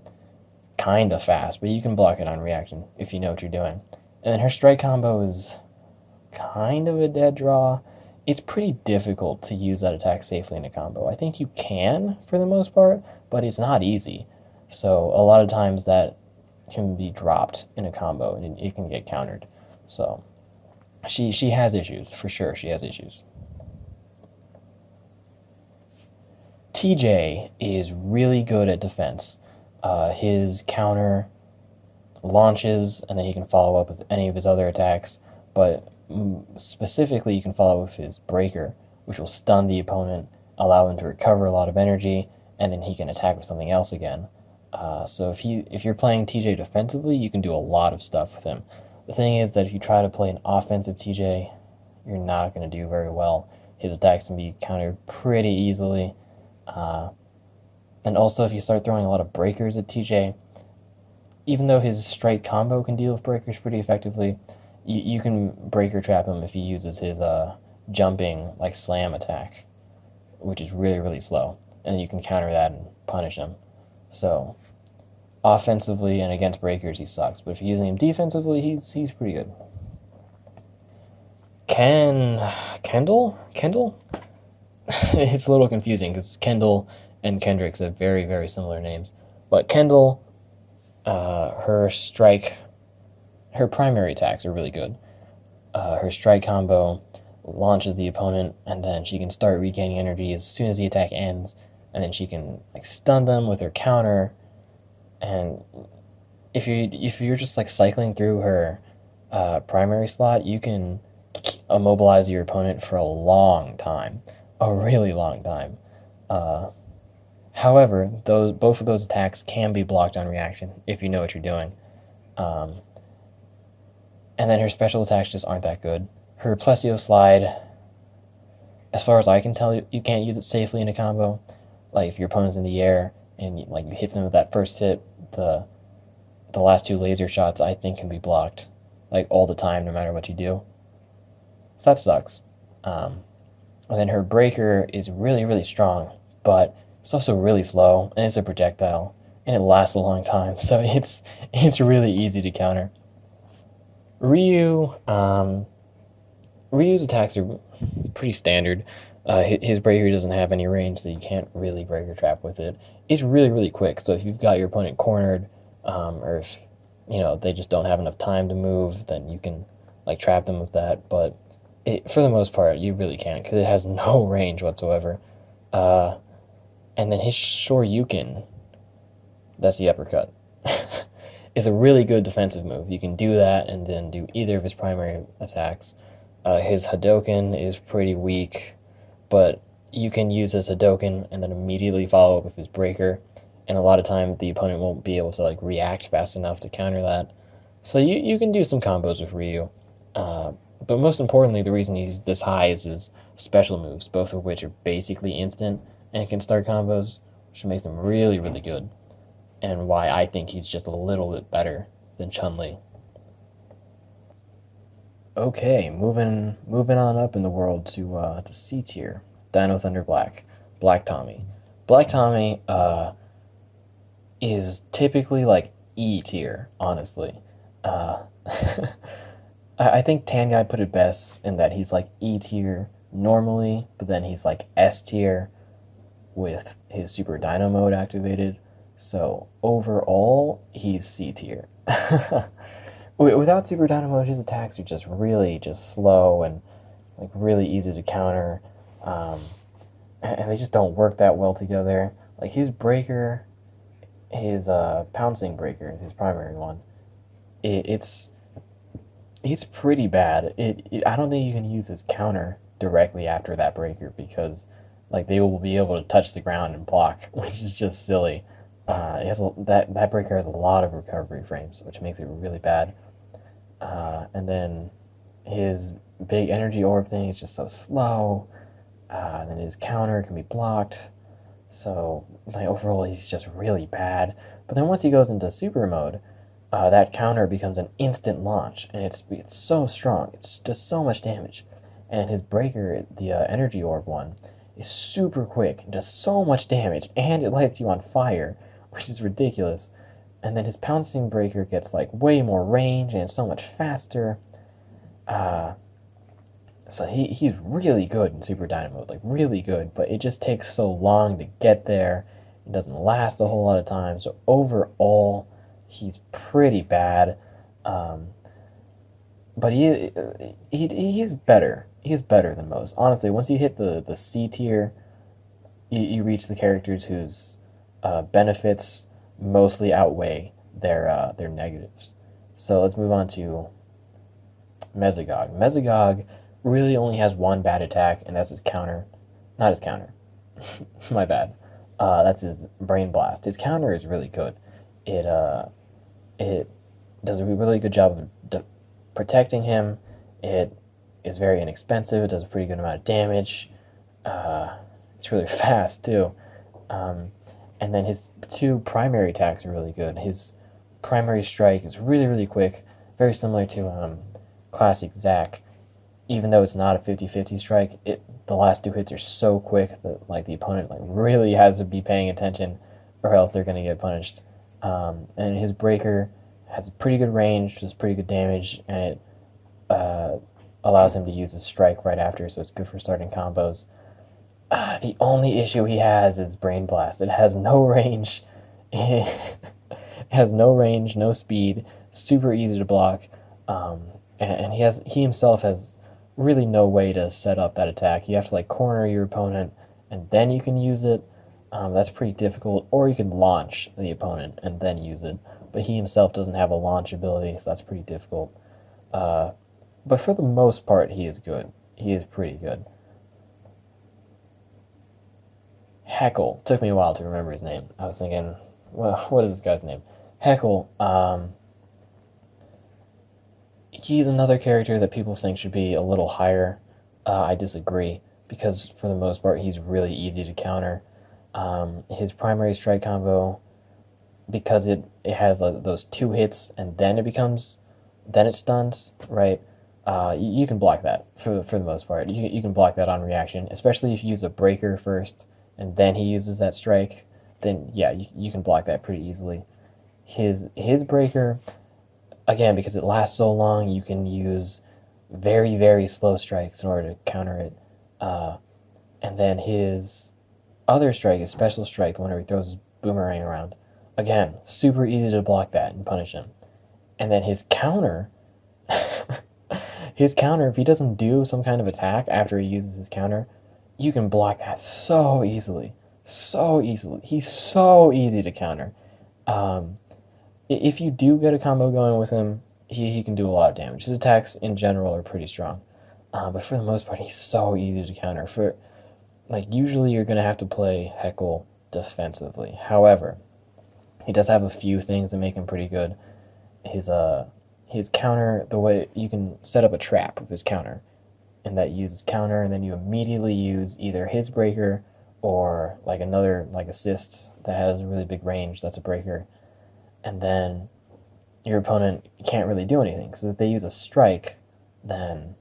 kind of fast, but you can block it on reaction if you know what you're doing. And then her strike combo is kind of a dead draw. It's pretty difficult to use that attack safely in a combo. I think you can for the most part, but it's not easy. So a lot of times that can be dropped in a combo and it can get countered. So she has issues, for sure. She has issues. TJ is really good at defense. His counter launches, and then he can follow up with any of his other attacks, but specifically you can follow with his breaker, which will stun the opponent, allow him to recover a lot of energy, and then he can attack with something else again. So if you're playing TJ defensively, you can do a lot of stuff with him. The thing is that if you try to play an offensive TJ, you're not going to do very well. His attacks can be countered pretty easily. And also, if you start throwing a lot of breakers at TJ, even though his strike combo can deal with breakers pretty effectively, you can breaker trap him if he uses his jumping like slam attack, which is really, really slow. And you can counter that and punish him. So offensively and against breakers, he sucks. But if you're using him defensively, he's pretty good. Kendall? It's a little confusing because Kendall and Kendricks have very, very similar names. But Kendall, her primary attacks are really good. Her strike combo launches the opponent, and then she can start regaining energy as soon as the attack ends, and then she can like stun them with her counter. And if you're just like cycling through her primary slot, you can immobilize your opponent for a long time, a really long time. However, both of those attacks can be blocked on reaction if you know what you're doing. And then her special attacks just aren't that good. Her Plesio slide, as far as I can tell, you can't use it safely in a combo. Like if your opponent's in the air and you hit them with that first hit, the last two laser shots I think can be blocked like all the time, no matter what you do. So that sucks. And then her breaker is really, really strong, but it's also really slow, and it's a projectile, and it lasts a long time, so it's really easy to counter. Ryu's attacks are pretty standard. His breaker doesn't have any range, so you can't really breaker trap with it. It's really, really quick, so if you've got your opponent cornered, or if they just don't have enough time to move, then you can trap them with that. But For the most part, you really can't because it has no range whatsoever. Uh, and then his Shoryuken, that's the uppercut, is a really good defensive move. You can do that and then do either of his primary attacks. His Hadoken is pretty weak, but you can use his Hadoken and then immediately follow up with his Breaker, and a lot of time the opponent won't be able to like react fast enough to counter that. So you can do some combos with Ryu. Uh, but most importantly, the reason he's this high is his special moves, both of which are basically instant and can start combos, which makes him really, really good. And why I think he's just a little bit better than Chun-Li. Okay, moving on up in the world to C tier. Dino Thunder Black. Black Tommy. Black Tommy is typically like E tier, honestly. Uh, I think Tan Guy put it best in that he's like E tier normally, but then he's like S tier with his Super Dino mode activated. So overall, he's C tier. Without Super Dino mode, his attacks are just really just slow and like really easy to counter, um, and they just don't work that well together. Like his breaker, his pouncing breaker, his primary one, it's pretty bad. I don't think you can use his counter directly after that breaker because like they will be able to touch the ground and block, which is just silly. That breaker has a lot of recovery frames, which makes it really bad. And then his big energy orb thing is just so slow. And then his counter can be blocked. So like overall, he's just really bad. But then once he goes into super mode, that counter becomes an instant launch, and it's so strong. It's just so much damage. And his breaker, the energy orb one, is super quick and does so much damage, and it lights you on fire, which is ridiculous. And then his pouncing breaker gets like way more range and it's so much faster. Uh, so he's really good in Super Dynamo mode, like really good, but it just takes so long to get there. It doesn't last a whole lot of time. So overall, he's pretty bad. Um, but he is better. He's better than most. Honestly, once you hit the C tier, you reach the characters whose benefits mostly outweigh their negatives. So let's move on to Mesogog. Mesogog really only has one bad attack, and that's his counter. Not his counter. My bad. That's his Brain Blast. His counter is really good. It does a really good job of protecting him. It is very inexpensive. It does a pretty good amount of damage. It's really fast too. Um, and then his two primary attacks are really good. His primary strike is really, really quick, very similar to classic Zack. Even though it's not a 50-50 strike, the last two hits are so quick that like the opponent like really has to be paying attention, or else they're gonna get punished. And his breaker has pretty good range, does pretty good damage, and it allows him to use his strike right after, so it's good for starting combos. The only issue he has is Brain Blast. It has no range. It has no range, no speed, super easy to block, and he himself has really no way to set up that attack. You have to like corner your opponent, and then you can use it. That's pretty difficult. Or you can launch the opponent and then use it. But he himself doesn't have a launch ability, so that's pretty difficult. But for the most part, he is good. He is pretty good. Heckle. Took me a while to remember his name. I was thinking, well, what is this guy's name? Heckle. He's another character that people think should be a little higher. I disagree, because for the most part, he's really easy to counter. His primary strike combo, because it has those two hits and then then it stuns, right? You can block that for the most part. You can block that on reaction, especially if you use a breaker first and then he uses that strike. Then yeah, you can block that pretty easily. His breaker, again, because it lasts so long, you can use very, very slow strikes in order to counter it. And then his other strike, his special strike, the one where he throws his boomerang around, again, super easy to block that and punish him. And then his counter, His counter, if he doesn't do some kind of attack after he uses his counter, you can block that so easily. So easily. He's so easy to counter. Um, if you do get a combo going with him, he can do a lot of damage. His attacks in general are pretty strong. But for the most part, he's so easy to counter. For like usually you're gonna have to play Heckle defensively. However, he does have a few things that make him pretty good. His counter, the way you can set up a trap with his counter, and that uses counter, and then you immediately use either his breaker or like another like assist that has a really big range. That's a breaker, and then your opponent can't really do anything because if they use a strike, then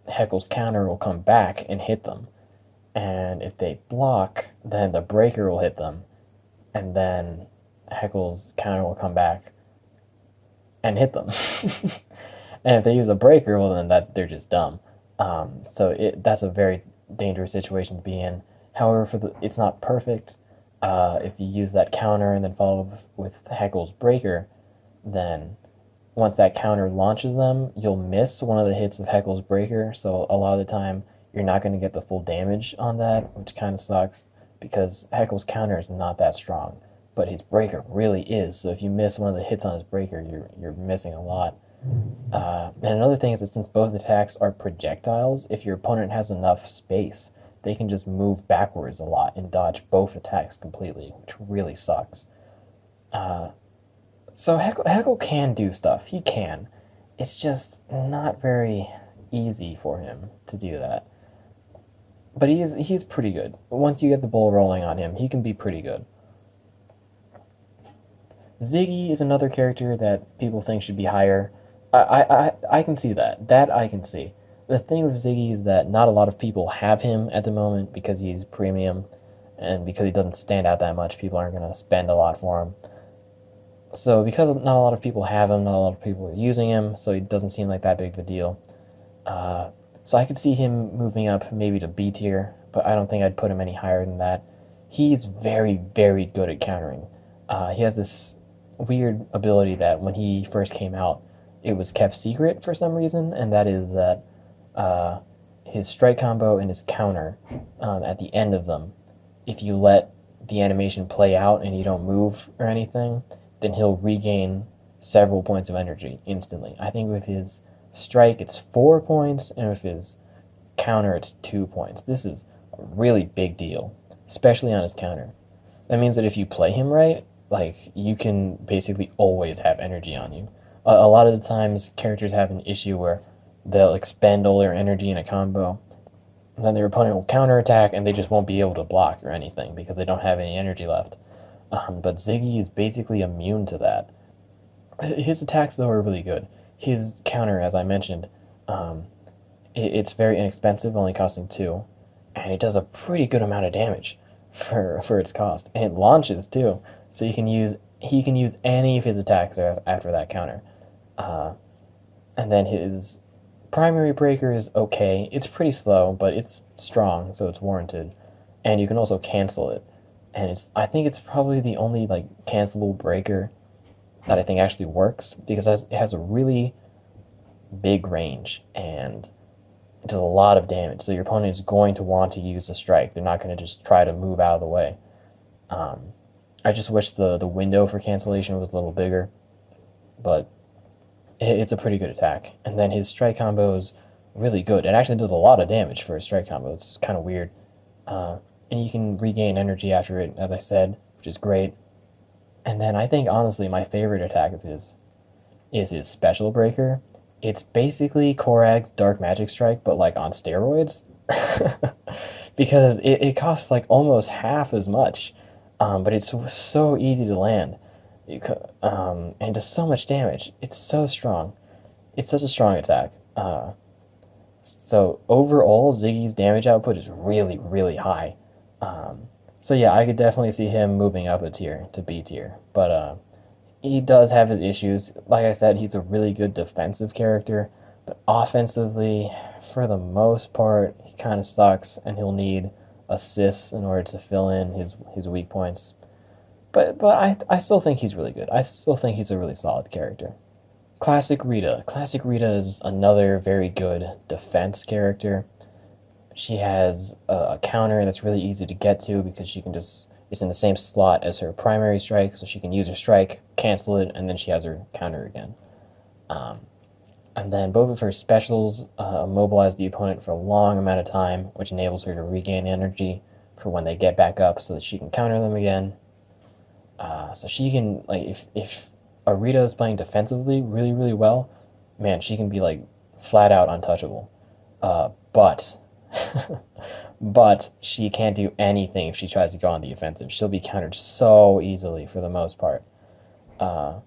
Heckle's counter will come back and hit them, and if they block, then the breaker will hit them, and then Heckle's counter will come back and hit them. And if they use a breaker, well, then they're just dumb. So that's a very dangerous situation to be in. However, it's not perfect. If you use that counter and then follow with Heckle's breaker, then once that counter launches them, you'll miss one of the hits of Heckle's breaker. So a lot of the time, you're not going to get the full damage on that, which kind of sucks because Heckle's counter is not that strong, but his breaker really is. So if you miss one of the hits on his breaker, you're missing a lot. And another thing is that since both attacks are projectiles, if your opponent has enough space, they can just move backwards a lot and dodge both attacks completely, which really sucks. So Heckle can do stuff. He can. It's just not very easy for him to do that. But he's pretty good. Once you get the ball rolling on him, he can be pretty good. Ziggy is another character that people think should be higher. I can see that. That I can see. The thing with Ziggy is that not a lot of people have him at the moment because he's premium and because he doesn't stand out that much. People aren't going to spend a lot for him. So because not a lot of people have him, not a lot of people are using him, so he doesn't seem like that big of a deal. So I could see him moving up maybe to B tier, but I don't think I'd put him any higher than that. He's very, very good at countering. He has this weird ability that when he first came out, it was kept secret for some reason, and that is that his strike combo and his counter at the end of them, if you let the animation play out and you don't move or anything, then he'll regain several points of energy instantly. I think with his strike it's 4 points, and with his counter it's 2 points. This is a really big deal, especially on his counter. That means that if you play him right, like you can basically always have energy on you. A lot of the times characters have an issue where they'll expend all their energy in a combo, and then their opponent will counterattack and they just won't be able to block or anything because they don't have any energy left. But Ziggy is basically immune to that. His attacks, though, are really good. His counter, as I mentioned, it's very inexpensive, only costing 2, and it does a pretty good amount of damage for its cost. And it launches, too, so he can use any of his attacks after that counter. And then his primary breaker is okay. It's pretty slow, but it's strong, so it's warranted. And you can also cancel it. And I think it's probably the only like cancelable breaker that I think actually works because it has a really big range and it does a lot of damage. So your opponent is going to want to use a strike. They're not going to just try to move out of the way. I just wish the window for cancellation was a little bigger, but it's a pretty good attack. And then his strike combo is really good. It actually does a lot of damage for a strike combo. It's kind of weird. And you can regain energy after it, as I said, which is great. And then I think, honestly, my favorite attack of his is his special breaker. It's basically Coreg's Dark Magic Strike, but like on steroids. Because it costs like almost half as much, but it's so easy to land. And it does so much damage. It's so strong. It's such a strong attack. So overall, Ziggy's damage output is really, really high. So yeah, I could definitely see him moving up a tier to B tier. But he does have his issues. Like I said, he's a really good defensive character, but offensively, for the most part, he kind of sucks, and he'll need assists in order to fill in his weak points. But I still think he's really good. I still think he's a really solid character. Classic Rita. Classic Rita is another very good defense character. She has a counter that's really easy to get to because she can just it's in the same slot as her primary strike, so she can use her strike, cancel it, and then she has her counter again. Um, and then both of her specials immobilize the opponent for a long amount of time, which enables her to regain energy for when they get back up, so that she can counter them again. So she can like if Arita is playing defensively really well, man, she can be like flat out untouchable. But but she can't do anything if she tries to go on the offensive. She'll be countered so easily for the most part. Uh,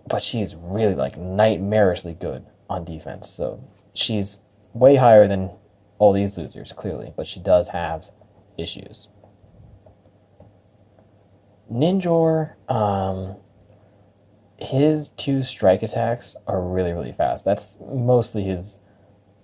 but she's really like nightmarishly good on defense. So she's way higher than all these losers clearly, but she does have issues. Ninjor, his two strike attacks are really fast. That's mostly his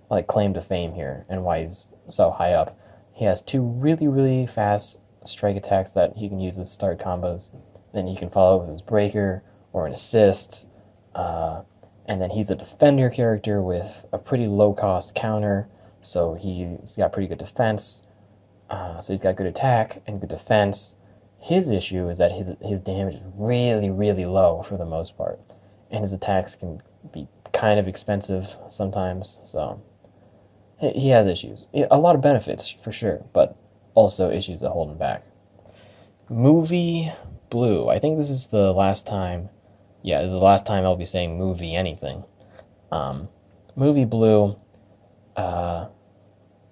like claim to fame here and why he's so high up. He has two really fast strike attacks that he can use as start combos. Then he can follow with his breaker or an assist. And then he's a defender character with a pretty low cost counter, so he's got pretty good defense. So he's got good attack and good defense. His issue is that his damage is really low for the most part, and his attacks can be kind of expensive sometimes. So he has issues. A lot of benefits for sure, but also issues that hold him back. Movie Blue. I think this is the last time. Yeah, this is the last time I'll be saying movie anything. Um, Movie Blue. Uh,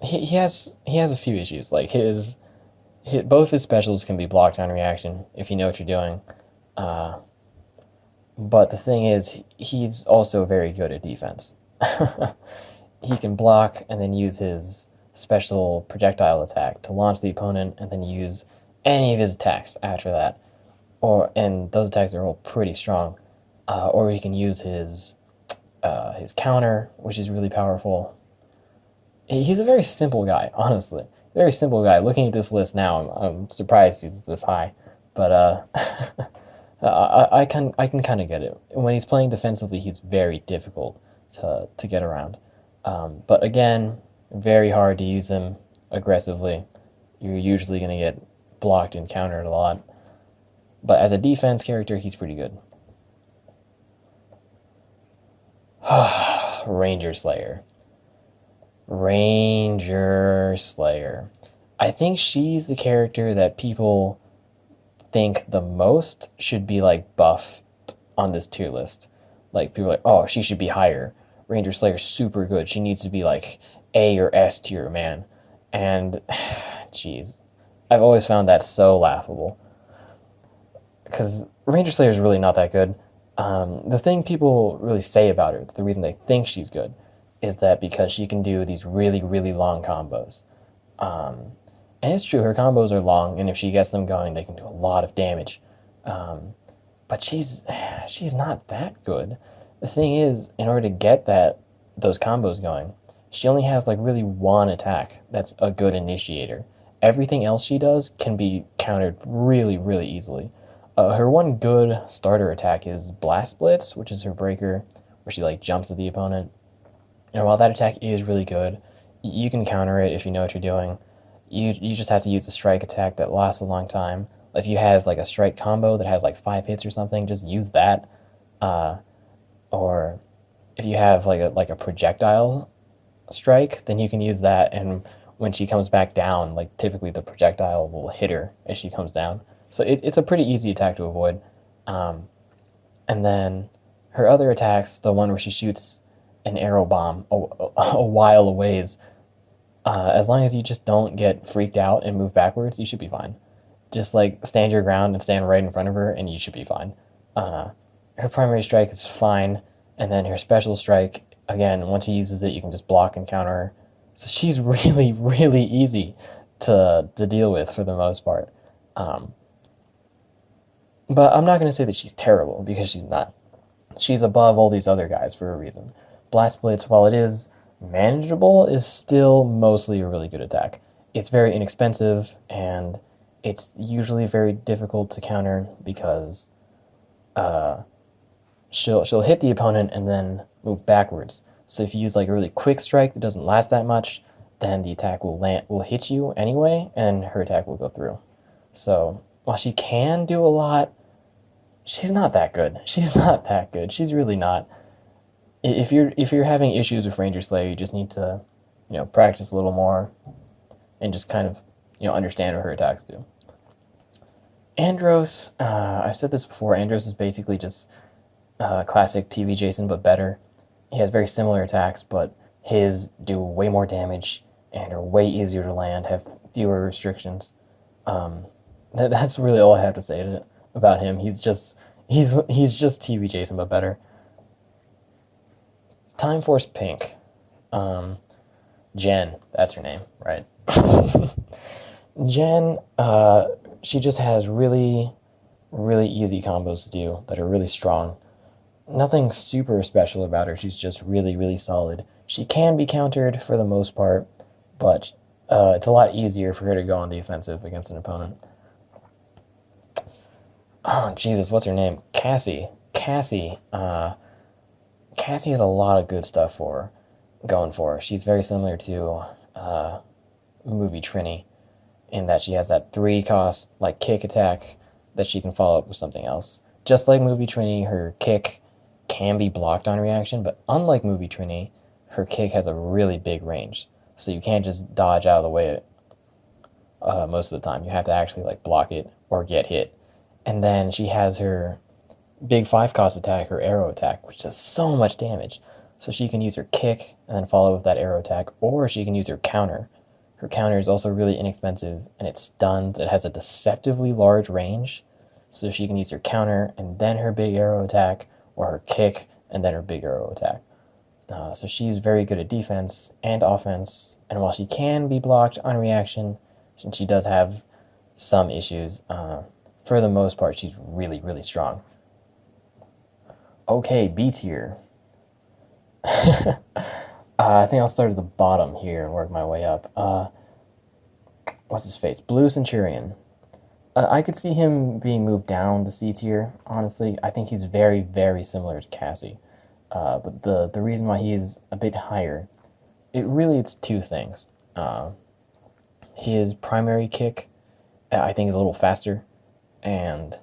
he has a few issues. Like both his specials can be blocked on reaction if you know what you're doing. Uh, but the thing is, he's also very good at defense. He can block and then use his special projectile attack to launch the opponent, and then use any of his attacks after that. And those attacks are all pretty strong. Or he can use his counter, which is really powerful. He's a very simple guy, honestly. Very simple guy. Looking at this list now, I'm surprised he's this high, but I can kind of get it. When he's playing defensively, he's very difficult to get around. But again, very hard to use him aggressively. You're usually gonna get blocked and countered a lot. But as a defense character, he's pretty good. Ranger Slayer. Ranger Slayer. I think she's the character that people think the most should be like buffed on this tier list. Like people are like, oh, she should be higher. Ranger Slayer's super good. She needs to be like A or S tier, man. And jeez, I've always found that so laughable. Because Ranger Slayer is really not that good. The thing people really say about her, the reason they think she's good, is that because she can do these really long combos. And it's true, her combos are long, and if she gets them going, they can do a lot of damage. But she's not that good. The thing is, in order to get those combos going, she only has like really one attack that's a good initiator. Everything else she does can be countered really easily. Her one good starter attack is Blast Blitz, which is her breaker, where she like jumps at the opponent. And while that attack is really good, you can counter it if you know what you're doing. You just have to use a strike attack that lasts a long time. If you have like a strike combo that has like 5 hits or something, just use that. Or if you have like a projectile strike, then you can use that. And when she comes back down, like typically the projectile will hit her as she comes down. So it's a pretty easy attack to avoid. And then her other attacks, the one where she shoots an arrow bomb a while a ways, as long as you just don't get freaked out and move backwards, you should be fine. Just like stand your ground and stand right in front of her, and you should be fine. Her primary strike is fine, and then her special strike, again, once he uses it, you can just block and counter her. So she's really easy to deal with for the most part. But I'm not going to say that she's terrible, because she's not. She's above all these other guys for a reason. Blast Blitz, while it is manageable, is still mostly a really good attack. It's very inexpensive, and it's usually very difficult to counter because she'll hit the opponent and then move backwards. So if you use like a really quick strike that doesn't last that much, then the attack will hit you anyway, and her attack will go through. So while she can do a lot, she's not that good. She's not that good. She's really not. If you're having issues with Ranger Slayer, you just need to, practice a little more, and just kind of, understand what her attacks do. Andros, I said this before. Andros is basically just classic TV Jason, but better. He has very similar attacks, but his do way more damage and are way easier to land, have fewer restrictions. That's really all I have to say about him. He's just TV Jason, but better. Time Force Pink. Jen, that's her name, right? Jen, she just has really, really easy combos to do that are really strong. Nothing super special about her. She's just really, really solid. She can be countered for the most part, but it's a lot easier for her to go on the offensive against an opponent. Oh, Jesus, what's her name? Cassie. Cassie has a lot of good stuff going for her. She's very similar to movie Trini in that she has that 3-cost like kick attack that she can follow up with something else. Just like movie Trini, her kick can be blocked on reaction, but unlike movie Trini, her kick has a really big range. So you can't just dodge out of the way most of the time. You have to actually like block it or get hit. And then she has her big 5-cost attack, her arrow attack, which does so much damage. So she can use her kick and then follow with that arrow attack, or she can use her counter. Her counter is also really inexpensive, and it stuns. It has a deceptively large range, so she can use her counter and then her big arrow attack, or her kick and then her big arrow attack. So she's very good at defense and offense, and while she can be blocked on reaction, and she does have some issues, for the most part, she's really, really strong. Okay, B tier. I think I'll start at the bottom here and work my way up. What's his face? Blue Centurion. I could see him being moved down to C tier, honestly. I think he's very, very similar to Cassie. But the reason why he's a bit higher, it's two things. His primary kick, I think, is a little faster, and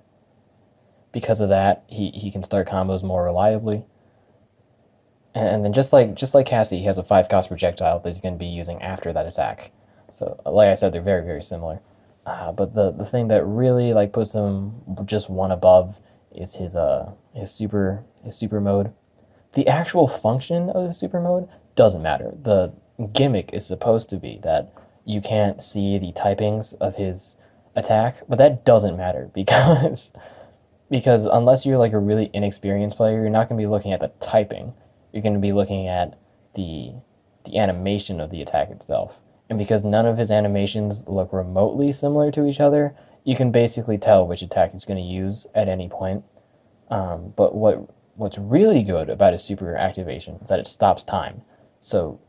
because of that, he can start combos more reliably. And then just like Cassie, he has a 5-cost projectile that he's going to be using after that attack. So, like I said, they're very, very similar. But the thing that really like puts him just one above is his super mode. The actual function of the super mode doesn't matter. The gimmick is supposed to be that you can't see the typings of his attack, but that doesn't matter because unless you're like a really inexperienced player, you're not going to be looking at the typing. You're going to be looking at the animation of the attack itself. And because none of his animations look remotely similar to each other, you can basically tell which attack he's going to use at any point. But what's really good about his super activation is that it stops time. So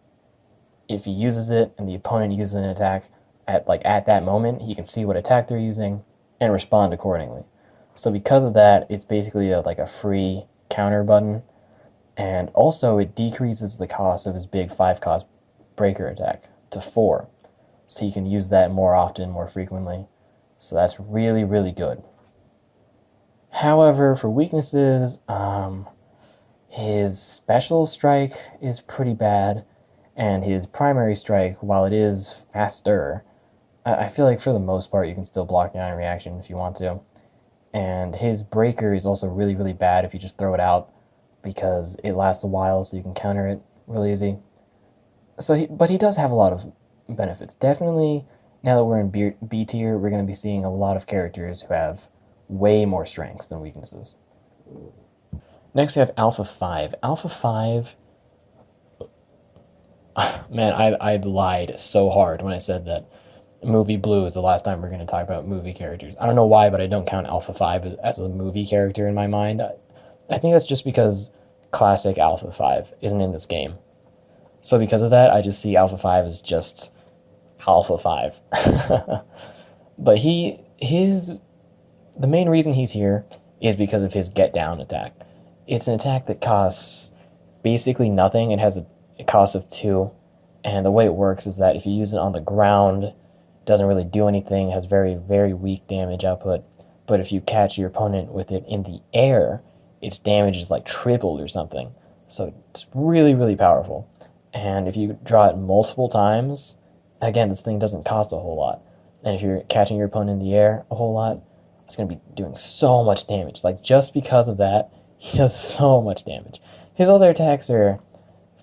if he uses it and the opponent uses an attack at that moment, he can see what attack they're using and respond accordingly. So because of that, it's basically a free counter button. And also, it decreases the cost of his big 5-cost breaker attack to 4. So he can use that more often, more frequently. So that's really, really good. However, for weaknesses, his special strike is pretty bad. And his primary strike, while it is faster, I feel like for the most part you can still block it on reaction if you want to. And his breaker is also really, really bad if you just throw it out, because it lasts a while, so you can counter it really easy. But he does have a lot of benefits. Definitely, now that we're in B tier, we're going to be seeing a lot of characters who have way more strengths than weaknesses. Next, we have Alpha 5. Alpha 5... Man, I lied so hard when I said that Movie Blue is the last time we're going to talk about movie characters. I don't know why, but I don't count Alpha 5 as a movie character in my mind. I think that's just because classic Alpha 5 isn't in this game. So because of that, I just see Alpha 5 as just Alpha 5. But the main reason he's here is because of his get down attack. It's an attack that costs basically nothing. It has a cost of 2, and the way it works is that if you use it on the ground, it doesn't really do anything, has very, very weak damage output. But if you catch your opponent with it in the air, its damage is like tripled or something. So it's really, really powerful. And if you draw it multiple times, again, this thing doesn't cost a whole lot. And if you're catching your opponent in the air a whole lot, it's going to be doing so much damage. Like, just because of that, he does so much damage. His other attacks are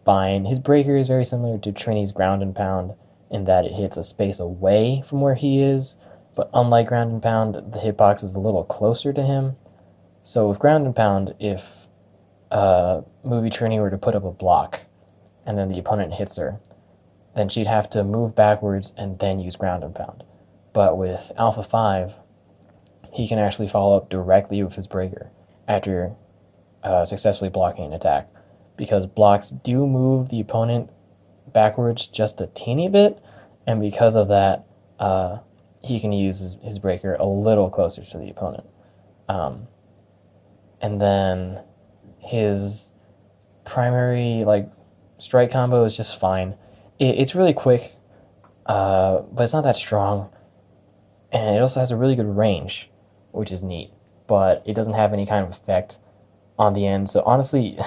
fine. His breaker is very similar to Trini's ground and pound in that it hits a space away from where he is, but unlike ground and pound, the hitbox is a little closer to him. So with ground and pound, if movie Trini were to put up a block and then the opponent hits her, then she'd have to move backwards and then use ground and pound. But with Alpha 5, he can actually follow up directly with his breaker after successfully blocking an attack, because blocks do move the opponent backwards just a teeny bit, and because of that, he can use his breaker a little closer to the opponent. And then his primary strike combo is just fine. It's really quick, but it's not that strong, and it also has a really good range, which is neat, but it doesn't have any kind of effect on the end. So honestly,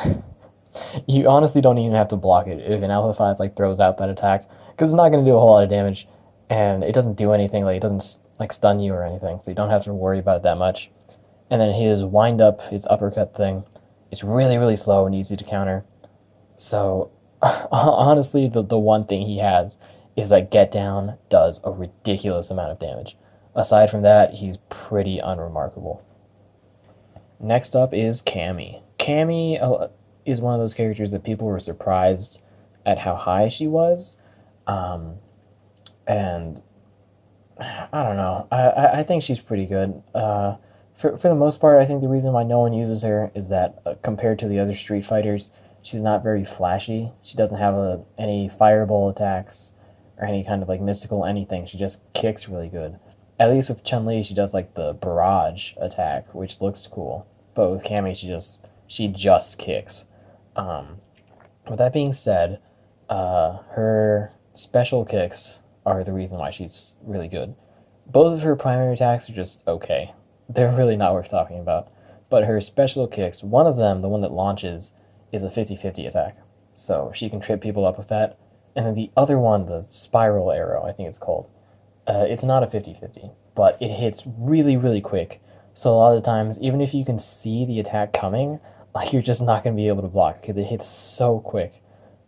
you honestly don't even have to block it if an Alpha 5 throws out that attack, because it's not going to do a whole lot of damage, and it doesn't do anything. It doesn't stun you or anything, so you don't have to worry about it that much. And then his wind up, his uppercut thing, is really, really slow and easy to counter. So honestly, the one thing he has is that Get Down does a ridiculous amount of damage. Aside from that, he's pretty unremarkable. Next up is Cammy. Cammy is one of those characters that people were surprised at how high she was. And I don't know. I think she's pretty good. For the most part, I think the reason why no one uses her is that compared to the other Street Fighters, she's not very flashy. She doesn't have any fireball attacks or any kind of mystical anything. She just kicks really good. At least with Chun-Li, she does the barrage attack, which looks cool. But with Cammy, she just kicks. With that being said, her special kicks are the reason why she's really good. Both of her primary attacks are just okay. They're really not worth talking about. But her special kicks, one of them, the one that launches, is a 50-50 attack. So she can trip people up with that. And then the other one, the spiral arrow, I think it's called, it's not a 50-50, but it hits really, really quick. So a lot of the times, even if you can see the attack coming, you're just not going to be able to block because it hits so quick.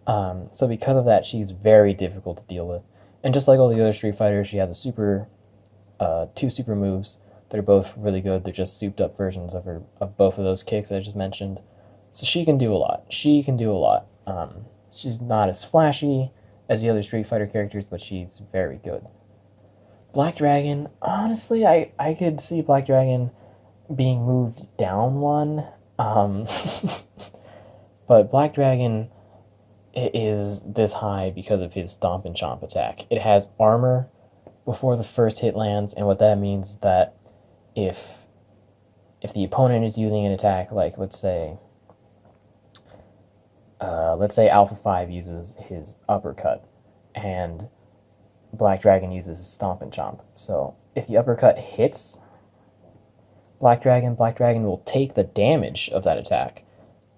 So because of that, she's very difficult to deal with. And just like all the other Street Fighters, she has two super moves that are both really good. They're just souped up versions of both of those kicks I just mentioned. So she can do a lot. She's not as flashy as the other Street Fighter characters, but she's very good. Black Dragon, honestly, I could see Black Dragon being moved down one. But Black Dragon is this high because of his Stomp and Chomp attack. It has armor before the first hit lands, and what that means is that if the opponent is using an attack, let's say Alpha 5 uses his uppercut, and Black Dragon uses his Stomp and Chomp. So if the uppercut hits Black Dragon will take the damage of that attack,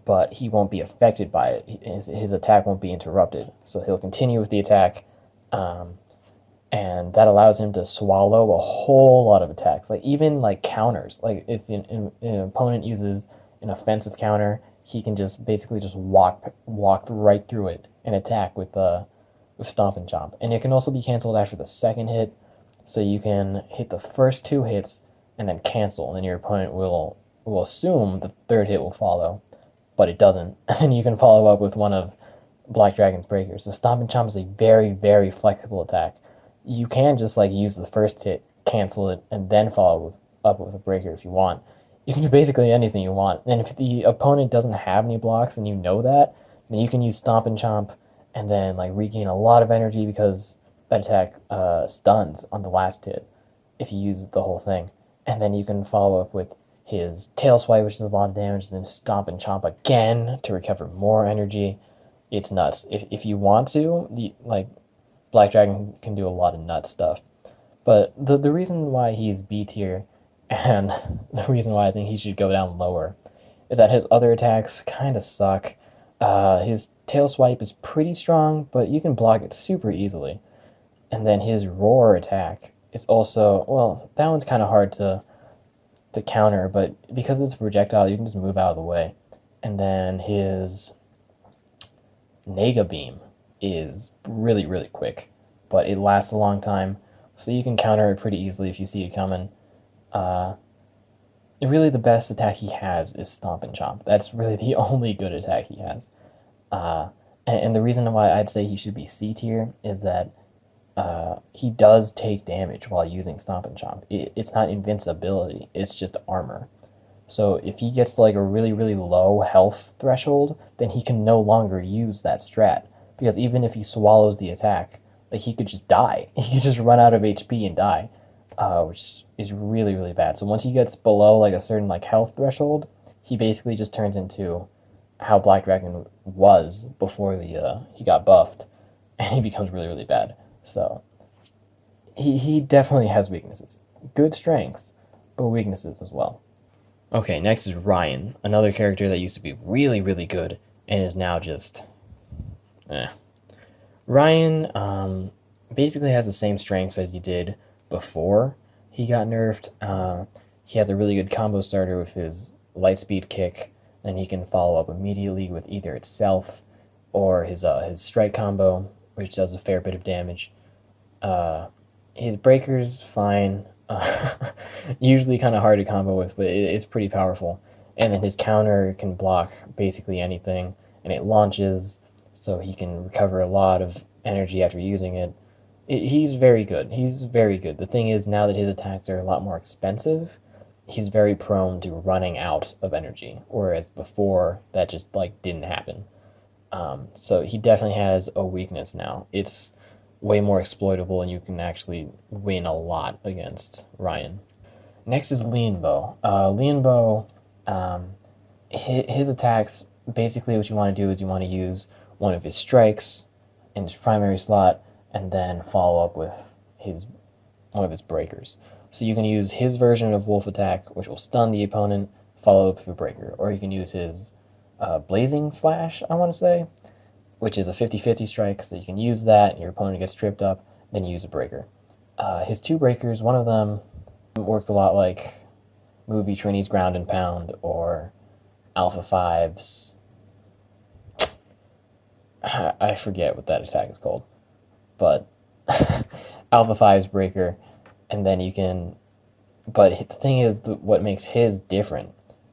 but he won't be affected by it. His attack won't be interrupted. So he'll continue with the attack, and that allows him to swallow a whole lot of attacks. Even counters. If an opponent uses an offensive counter, he can just basically walk right through it and attack with Stomp and Chomp. And it can also be canceled after the second hit, so you can hit the first 2 hits and then cancel, and then your opponent will assume the third hit will follow, but it doesn't. And then you can follow up with one of Black Dragon's breakers. So Stomp and Chomp is a very, very flexible attack. You can just use the first hit, cancel it, and then follow up with a breaker if you want. You can do basically anything you want. And if the opponent doesn't have any blocks and you know that, then you can use Stomp and Chomp and then regain a lot of energy, because that attack stuns on the last hit if you use the whole thing. And then you can follow up with his tail swipe, which does a lot of damage, and then stomp and chomp again to recover more energy. It's nuts. If you want to, like Black Dragon can do a lot of nut stuff. But the reason why he's B tier, and the reason why I think he should go down lower, is that his other attacks kind of suck. His tail swipe is pretty strong, but you can block it super easily. And then his roar attack is also, well, that one's kind of hard to counter, but because it's a projectile, you can just move out of the way. And then his Nega Beam is really, really quick, but it lasts a long time, so you can counter it pretty easily if you see it coming. Really, the best attack he has is Stomp and Chomp. That's really the only good attack he has. And the reason why I'd say he should be C tier is that he does take damage while using Stomp and Chomp. It's not invincibility, it's just armor. So if he gets to like a really, really low health threshold, then he can no longer use that strat. Because even if he swallows the attack, like he could just die. He could just run out of HP and die, which is really, really bad. So once he gets below like a certain like health threshold, he basically just turns into how Black Dragon was before he got buffed, and he becomes really, really bad. So he definitely has weaknesses. Good strengths, but weaknesses as well. Okay, next is Ryan, another character that used to be really, really good and is now just eh. Ryan basically has the same strengths as he did before he got nerfed. He has a really good combo starter with his Lightspeed kick, and he can follow up immediately with either itself or his strike combo, which does a fair bit of damage. His breaker's fine. Usually kind of hard to combo with, but it's pretty powerful. And then his counter can block basically anything, and it launches, so he can recover a lot of energy after using it. He's very good. He's very good. The thing is, now that his attacks are a lot more expensive, he's very prone to running out of energy, whereas before that just like didn't happen. So he definitely has a weakness now. It's way more exploitable, and you can actually win a lot against Ryan. Next is Lianbo. Lianbo, his attacks, basically what you want to do is you want to use one of his strikes in his primary slot, and then follow up with one of his breakers. So you can use his version of Wolf Attack, which will stun the opponent, follow up with a breaker. Or you can use his Blazing Slash, I want to say, which is a 50-50 strike, so you can use that, and your opponent gets tripped up, then use a breaker. His two breakers, one of them worked a lot like movie Trini's Ground and Pound, or Alpha 5's... I forget what that attack is called, but Alpha 5's breaker, and then you can... But the thing is, what makes his different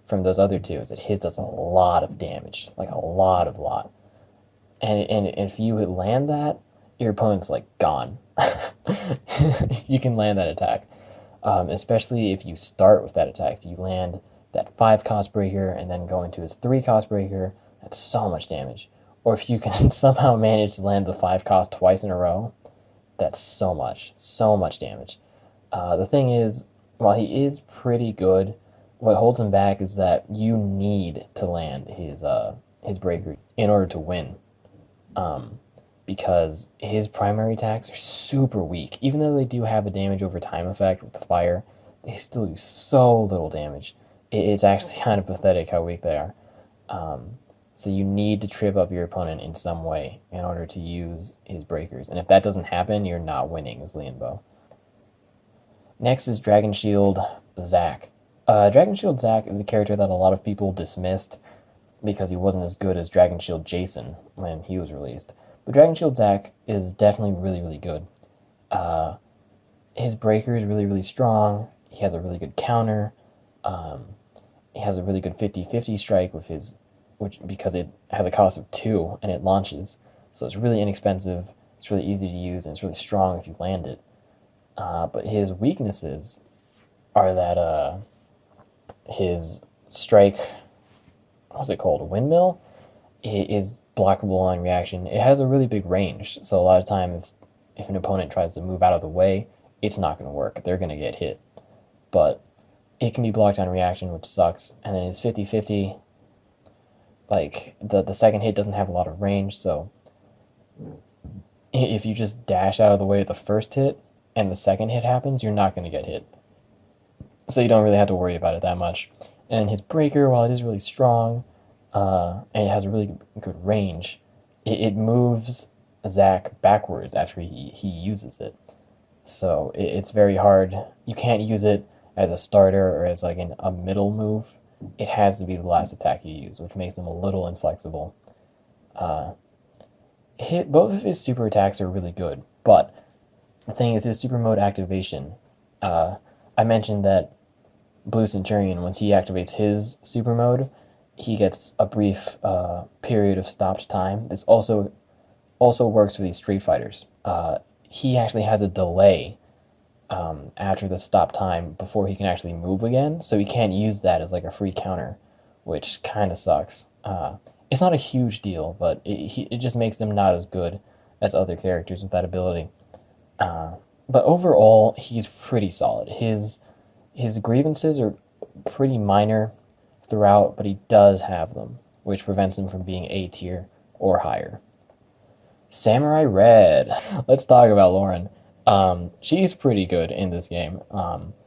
from those other two is that his does a lot of damage, like a lot. And if you would land that, your opponent's like gone. You can land that attack, especially if you start with that attack. If you land that 5 cost breaker and then go into his 3 cost breaker, that's so much damage. Or if you can somehow manage to land the 5 cost twice in a row, that's so much damage. The thing is, while he is pretty good, what holds him back is that you need to land his breaker in order to win. Because his primary attacks are super weak. Even though they do have a damage over time effect with the fire, they still do so little damage. It's actually kind of pathetic how weak they are. So you need to trip up your opponent in some way in order to use his breakers. And if that doesn't happen, you're not winning as Lianbo. Next is Dragon Shield Zac. Dragon Shield Zac is a character that a lot of people dismissed because he wasn't as good as Dragon Shield Jason when he was released. But Dragon Shield Zac is definitely really, really good. His breaker is really, really strong. He has a really good counter. He has a really good 50-50 strike with because it has a cost of 2 and it launches. So it's really inexpensive, it's really easy to use, and it's really strong if you land it. But his weaknesses are that his strike, what's it called, windmill, it is blockable on reaction. It has a really big range, so a lot of time if an opponent tries to move out of the way, it's not going to work. They're going to get hit. But it can be blocked on reaction, which sucks. And then his 50-50, like, the second hit doesn't have a lot of range, so if you just dash out of the way of the first hit and the second hit happens, you're not going to get hit. So you don't really have to worry about it that much. And his breaker, while it is really strong, and it has a really good range, it moves Zack backwards after he uses it. So it's very hard. You can't use it as a starter or as like a middle move. It has to be the last attack you use, which makes them a little inflexible. Both of his super attacks are really good, but the thing is his super mode activation. I mentioned that Blue Centurion, once he activates his super mode, he gets a brief period of stopped time. This also works for these Street Fighters. He actually has a delay after the stop time before he can actually move again, so he can't use that as like a free counter, which kind of sucks. It's not a huge deal, but it just makes him not as good as other characters with that ability. But overall, he's pretty solid. His grievances are pretty minor throughout, but he does have them, which prevents him from being A tier or higher. Samurai Red. Let's talk about Lauren. She's pretty good in this game. Both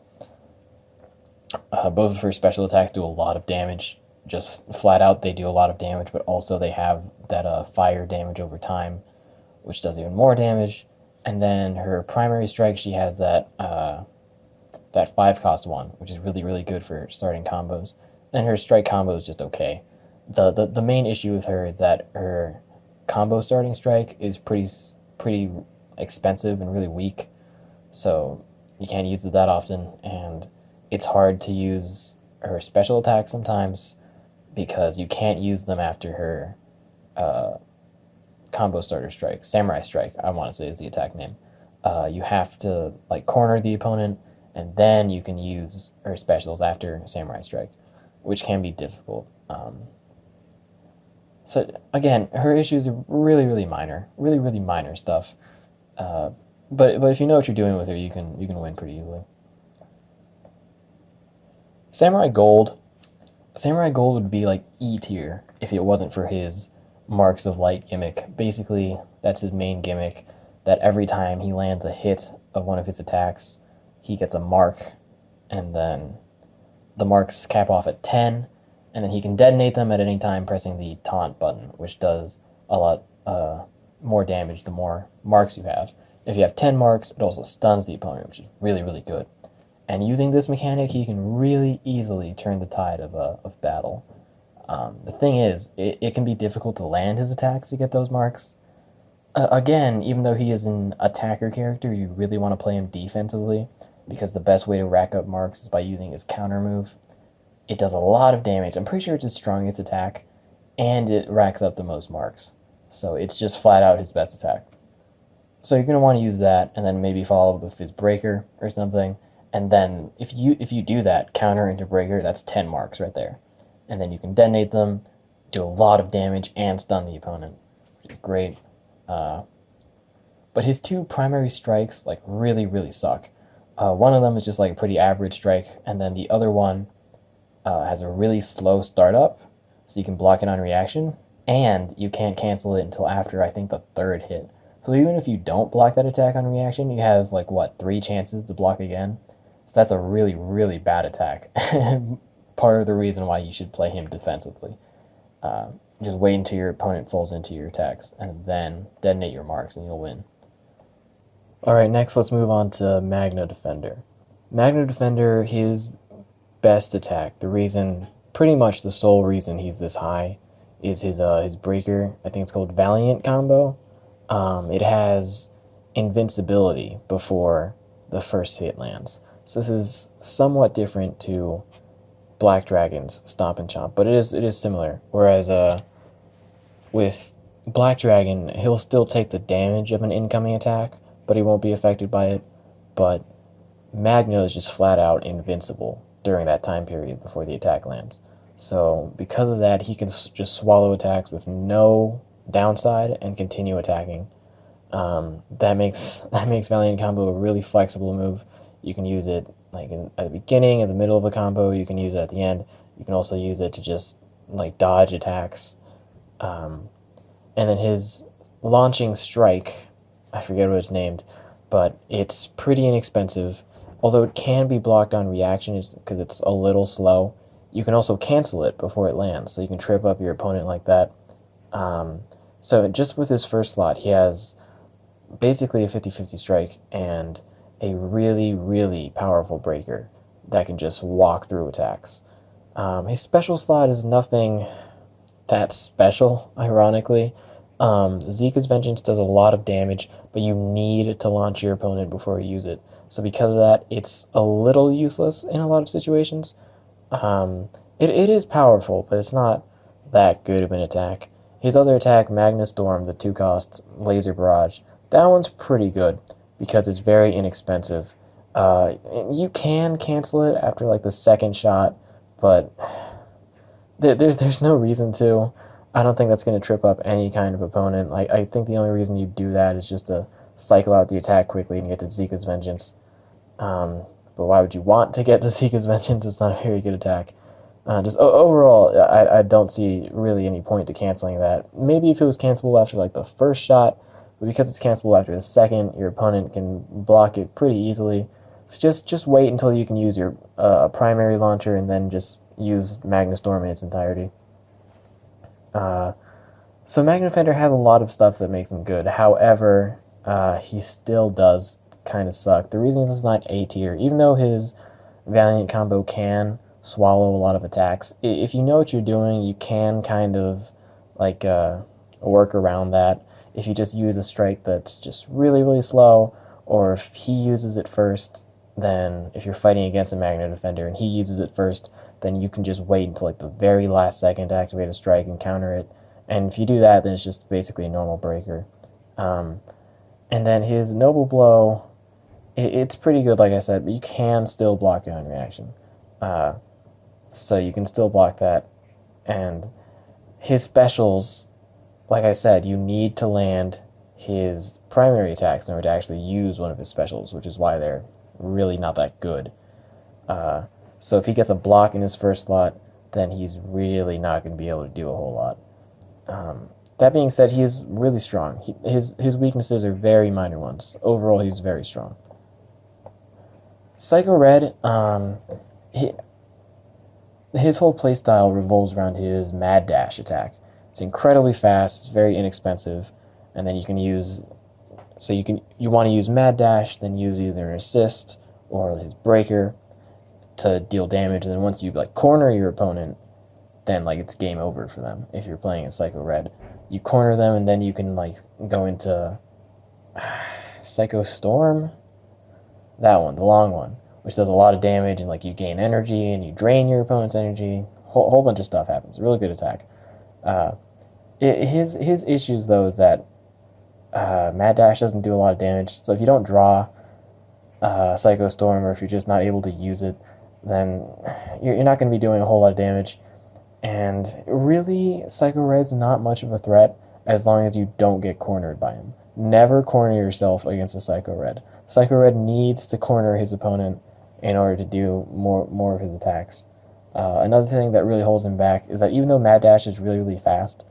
of her special attacks do a lot of damage. Just flat out, they do a lot of damage, but also they have that fire damage over time, which does even more damage. And then her primary strike, she has that 5-cost one, which is really, really good for starting combos. And her strike combo is just okay. The main issue with her is that her combo starting strike is pretty expensive and really weak, so you can't use it that often, and it's hard to use her special attacks sometimes because you can't use them after her combo starter strike. Samurai Strike, I want to say, is the attack name. You have to like corner the opponent, and then you can use her specials after Samurai Strike, which can be difficult. So again, her issues are really, really minor, really, really minor stuff. But if you know what you're doing with her, you can win pretty easily. Samurai Gold. Samurai Gold would be like E tier if it wasn't for his Marks of Light gimmick. Basically, that's his main gimmick, that every time he lands a hit of one of his attacks, he gets a mark, and then the marks cap off at 10, and then he can detonate them at any time pressing the taunt button, which does a lot more damage the more marks you have. If you have 10 marks, it also stuns the opponent, which is really, really good. And using this mechanic, he can really easily turn the tide of battle. The thing is, it can be difficult to land his attacks to get those marks. Again, even though he is an attacker character, you really want to play him defensively, because the best way to rack up marks is by using his counter move. It does a lot of damage. I'm pretty sure it's his strongest attack, and it racks up the most marks. So it's just flat out his best attack. So you're going to want to use that, and then maybe follow up with his breaker or something. And then if you do that, counter into breaker, that's 10 marks right there. And then you can detonate them, do a lot of damage, and stun the opponent. Great. But his two primary strikes like really, really suck. One of them is just like a pretty average strike, and then the other one has a really slow startup, so you can block it on reaction, and you can't cancel it until after, I think, the third hit. So even if you don't block that attack on reaction, you have, like, 3 chances to block again? So that's a really, really bad attack. Part of the reason why you should play him defensively. Just wait until your opponent falls into your attacks, and then detonate your marks, and you'll win. Alright, next let's move on to Magna Defender. Magna Defender, his best attack, pretty much the sole reason he's this high, is his breaker. I think it's called Valiant combo. It has invincibility before the first hit lands. So this is somewhat different to Black Dragon's Stomp and Chomp, but it is similar. Whereas with Black Dragon, he'll still take the damage of an incoming attack, but he won't be affected by it. But Magna is just flat out invincible during that time period before the attack lands. So because of that, he can just swallow attacks with no downside and continue attacking. That makes Valiant combo a really flexible move. You can use it like at the beginning, at the middle of a combo. You can use it at the end. You can also use it to just like dodge attacks. Um, and then his launching strike, I forget what it's named, but it's pretty inexpensive. Although it can be blocked on reaction because it's a little slow. You can also cancel it before it lands, so you can trip up your opponent like that. Um, so just with his first slot, he has basically a 50-50 strike and a really, really powerful breaker that can just walk through attacks. His special slot is nothing that special, ironically. Zika's Vengeance does a lot of damage, but you need to launch your opponent before you use it. So because of that, it's a little useless in a lot of situations. It is powerful, but it's not that good of an attack. His other attack, Magna Storm, the 2-cost Laser Barrage, that one's pretty good because it's very inexpensive. You can cancel it after like the second shot, but there's no reason to. I don't think that's going to trip up any kind of opponent. I think the only reason you do that is just to cycle out the attack quickly and get to Zika's Vengeance. But why would you want to get to Zika's Vengeance? It's not a very good attack. Just overall, I don't see really any point to canceling that. Maybe if it was cancelable after like the first shot, but because it's cancelable after the second, your opponent can block it pretty easily. So just wait until you can use your primary launcher and then just use Magna Storm in its entirety. So Magna Defender has a lot of stuff that makes him good. However, he still does kind of suck. The reason this is not A tier, even though his Valiant combo can swallow a lot of attacks, if you know what you're doing, you can kind of like work around that. If you just use a strike that's just really, really slow, or if he uses it first, then if you're fighting against a Magna Defender and he uses it first, then you can just wait until like the very last second to activate a strike and counter it. And if you do that, then it's just basically a normal breaker. And then his Noble Blow, it's pretty good, like I said, but you can still block it on reaction. So you can still block that. And his specials, like I said, you need to land his primary attacks in order to actually use one of his specials, which is why they're really not that good. So if he gets a block in his first slot, then he's really not going to be able to do a whole lot. That being said, he is really strong. His weaknesses are very minor ones. Overall, he's very strong. Psycho Red, his whole playstyle revolves around his Mad Dash attack. It's incredibly fast, it's very inexpensive, and then you can use... So you want to use Mad Dash, then use either an assist or his breaker to deal damage, and then once you like corner your opponent, then like it's game over for them. If you're playing in Psycho Red, you corner them, and then you can like go into Psycho Storm, that one, the long one, which does a lot of damage, and like you gain energy and you drain your opponent's energy. Whole bunch of stuff happens. Really good attack. His issues though is that Mad Dash doesn't do a lot of damage. So if you don't draw Psycho Storm, or if you're just not able to use it, then you're not going to be doing a whole lot of damage. And really, Psycho Red's not much of a threat as long as you don't get cornered by him. Never corner yourself against a Psycho Red. Psycho Red needs to corner his opponent in order to do more of his attacks. Another thing that really holds him back is that even though Mad Dash is really, really fast,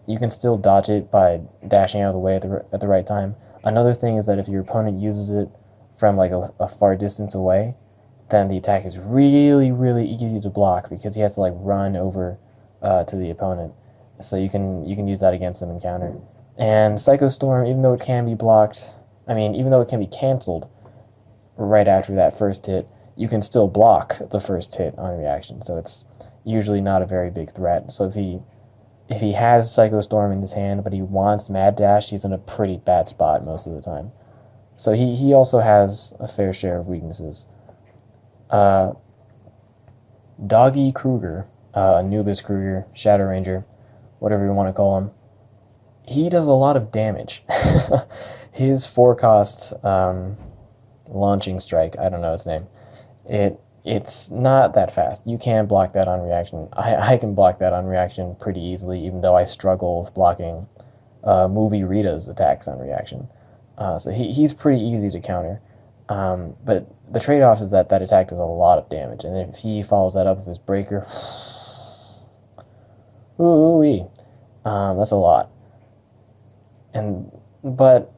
you can still dodge it by dashing out of the way at the right time. Another thing is that if your opponent uses it from like a far distance away, then the attack is really, really easy to block because he has to like run over to the opponent. So you can use that against him and counter. And Psycho Storm, even though it can be blocked, even though it can be cancelled right after that first hit, you can still block the first hit on reaction. So it's usually not a very big threat. So if he has Psycho Storm in his hand, but he wants Mad Dash, he's in a pretty bad spot most of the time. So he also has a fair share of weaknesses. Doggy Kruger, Anubis Kruger, Shadow Ranger, whatever you want to call him, he does a lot of damage. His 4-cost launching strike, I don't know its name, it's not that fast. You can block that on reaction. I can block that on reaction pretty easily, even though I struggle with blocking movie Rita's attacks on reaction. So he's pretty easy to counter. But the trade-off is that that attack does a lot of damage, and if he follows that up with his breaker, ooh, that's a lot. But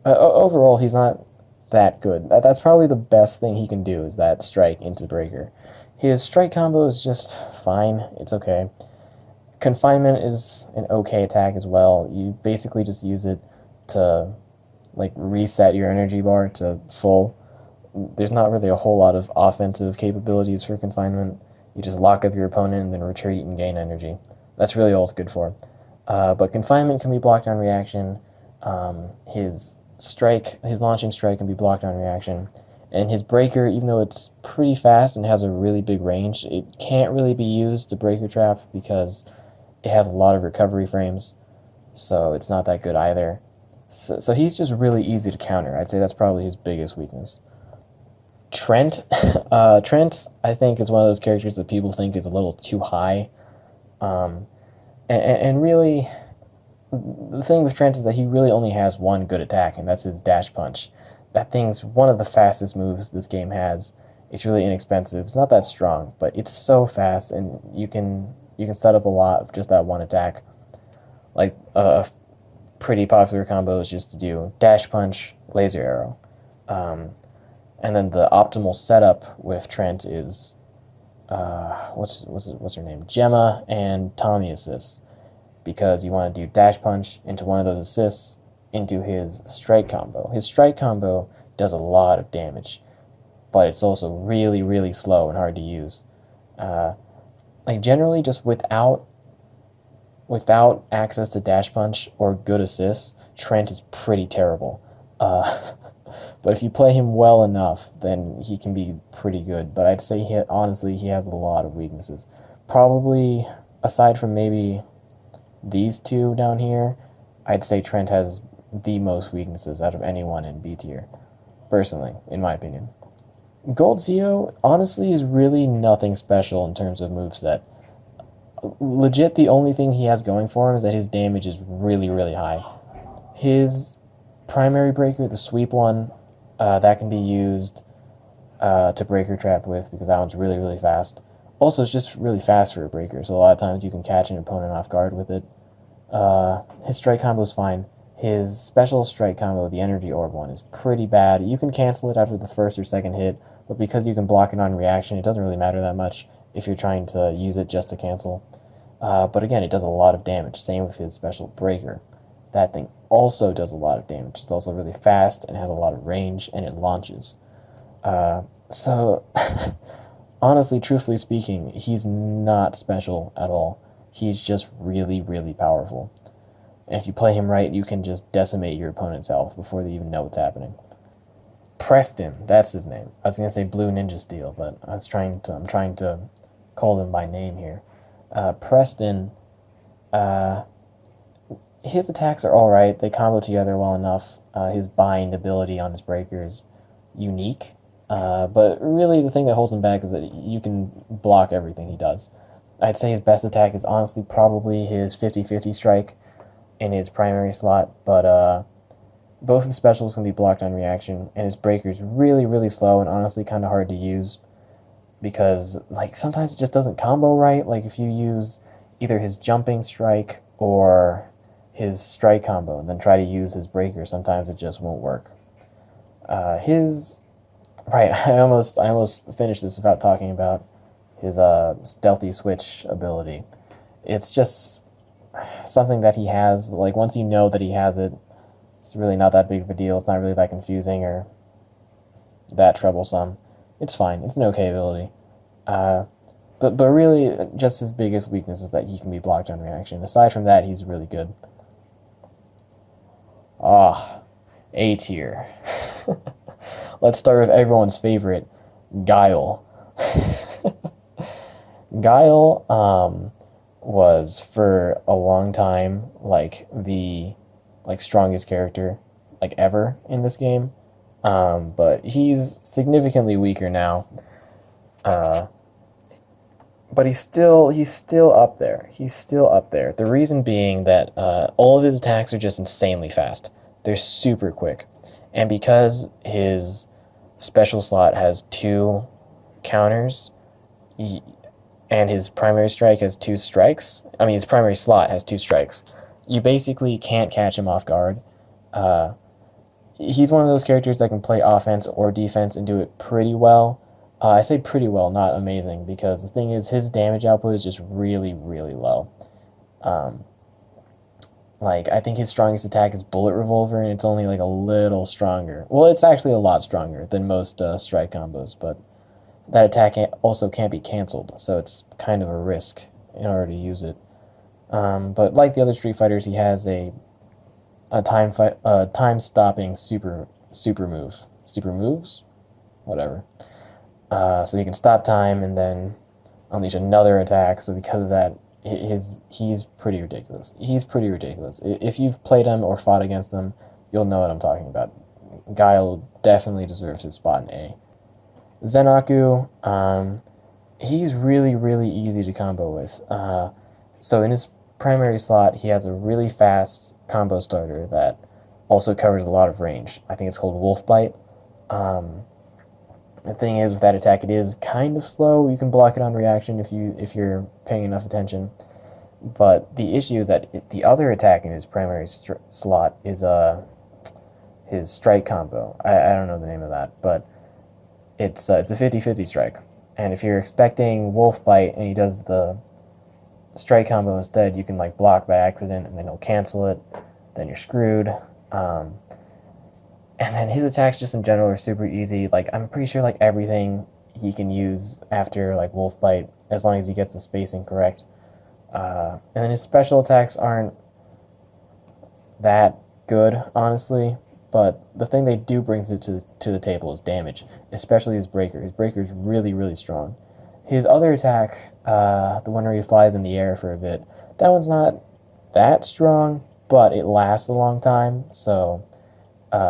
overall, he's not that good. That's probably the best thing he can do is that strike into breaker. His strike combo is just fine. It's okay. Confinement is an okay attack as well. You basically just use it to like reset your energy bar to full. There's not really a whole lot of offensive capabilities for confinement. You just lock up your opponent and then retreat and gain energy. That's really all it's good for. But confinement can be blocked on reaction. His launching strike can be blocked on reaction. And his breaker, even though it's pretty fast and has a really big range, it can't really be used to breaker trap because it has a lot of recovery frames. So it's not that good either. So he's just really easy to counter. I'd say that's probably his biggest weakness. Trent, Trent, I think is one of those characters that people think is a little too high, and really, the thing with Trent is that he really only has one good attack, and that's his dash punch. That thing's one of the fastest moves this game has. It's really inexpensive. It's not that strong, but it's so fast, and you can set up a lot of just that one attack. Like a pretty popular combo is just to do dash punch, laser arrow. And then the optimal setup with Trent is what's her name? Jemma and Tommy assists, because you want to do dash punch into one of those assists into his strike combo. His strike combo does a lot of damage, but it's also really, really slow and hard to use. Like generally, just without access to dash punch or good assists, Trent is pretty terrible. But if you play him well enough, then he can be pretty good. But I'd say honestly, he has a lot of weaknesses. Probably, aside from maybe these two down here, I'd say Trent has the most weaknesses out of anyone in B tier, personally, in my opinion. Gold Zeo, honestly, is really nothing special in terms of moveset. Legit, the only thing he has going for him is that his damage is really, really high. His primary breaker, the sweep one, that can be used to breaker trap with, because that one's really, really fast. Also, it's just really fast for a breaker, so a lot of times you can catch an opponent off guard with it. His strike combo is fine. His special strike combo, the energy orb one, is pretty bad. You can cancel it after the first or second hit, but because you can block it on reaction, it doesn't really matter that much if you're trying to use it just to cancel. But again, it does a lot of damage. Same with his special breaker. That thing also does a lot of damage. It's also really fast and has a lot of range, and it launches. So, honestly, truthfully speaking, he's not special at all. He's just really, really powerful. And if you play him right, you can just decimate your opponent's health before they even know what's happening. Preston, that's his name. I was gonna say Blue Ninja Steel, but I'm trying to call him by name here. Preston, his attacks are alright. They combo together well enough. His bind ability on his breaker is unique. But really the thing that holds him back is that you can block everything he does. I'd say his best attack is honestly probably his 50-50 strike in his primary slot, but both his specials can be blocked on reaction, and his breaker's really, really slow and honestly kind of hard to use because like sometimes it just doesn't combo right. Like if you use either his jumping strike or his strike combo and then try to use his breaker, sometimes it just won't work. Right, I almost finished this without talking about his stealthy switch ability. It's just something that he has. Like once you know that he has it, it's really not that big of a deal. It's not really that confusing or that troublesome. It's fine. It's an okay ability. But really, just his biggest weakness is that he can be blocked on reaction. Aside from that, he's really good. A tier. Let's start with everyone's favorite, Guile. Guile was for a long time the strongest character ever in this game, but he's significantly weaker now. But he's still up there. He's still up there. The reason being that all of his attacks are just insanely fast. They're super quick. And because his special slot has 2 counters, and his primary strike has 2 strikes, I mean, his primary slot has 2 strikes, you basically can't catch him off guard. He's one of those characters that can play offense or defense and do it pretty well. I say pretty well, not amazing, because the thing is, his damage output is just really, really low. Like, I think his strongest attack is Bullet Revolver, and it's only like a little stronger. Well, it's actually a lot stronger than most strike combos, but that attack also can't be cancelled, so it's kind of a risk in order to use it. But like the other Street Fighters, he has a time stopping super moves, whatever. So he can stop time and then unleash another attack. So because of that, he's pretty ridiculous. If you've played him or fought against him, you'll know what I'm talking about. Guile definitely deserves his spot in A. Zenaku, he's really, really easy to combo with. So in his primary slot, he has a really fast combo starter that also covers a lot of range. I think it's called Wolf Bite. The thing is, with that attack, it is kind of slow. You can block it on reaction if you're paying enough attention. But the issue is that the other attack in his primary slot is his strike combo. I don't know the name of that, but it's a 50-50 strike. And if you're expecting Wolf Bite and he does the strike combo instead, you can like block by accident and then he'll cancel it. Then you're screwed. And then his attacks just in general are super easy. Like, I'm pretty sure like everything he can use after like Wolf Bite, as long as he gets the spacing correct. And then his special attacks aren't that good, honestly. But the thing they do bring to the table is damage, especially his breaker. His breaker is really, really strong. His other attack, the one where he flies in the air for a bit, that one's not that strong, but it lasts a long time, so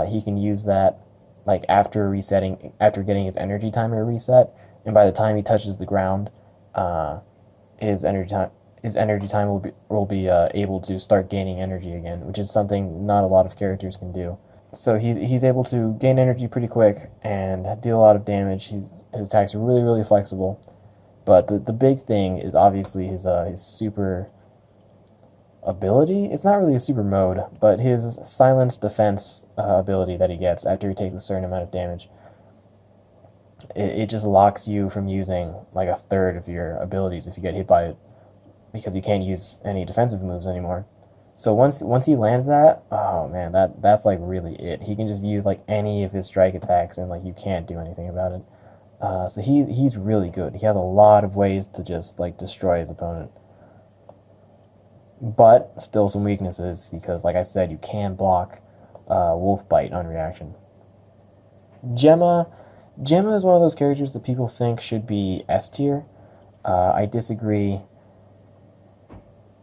he can use that like after getting his energy timer reset, and by the time he touches the ground, his energy time will be able to start gaining energy again, which is something not a lot of characters can do. So he's able to gain energy pretty quick and deal a lot of damage. His attacks are really, really flexible. But the big thing is obviously his super ability. It's not really a super mode, but his silence defense ability that he gets after he takes a certain amount of damage. It just locks you from using like a third of your abilities if you get hit by it, because you can't use any defensive moves anymore. So once he lands that, oh man, that's like really it. He can just use like any of his strike attacks and like you can't do anything about it. So he's really good. He has a lot of ways to just like destroy his opponent. But still some weaknesses, because like I said, you can block Wolf Bite on reaction. Jemma is one of those characters that people think should be S tier. I disagree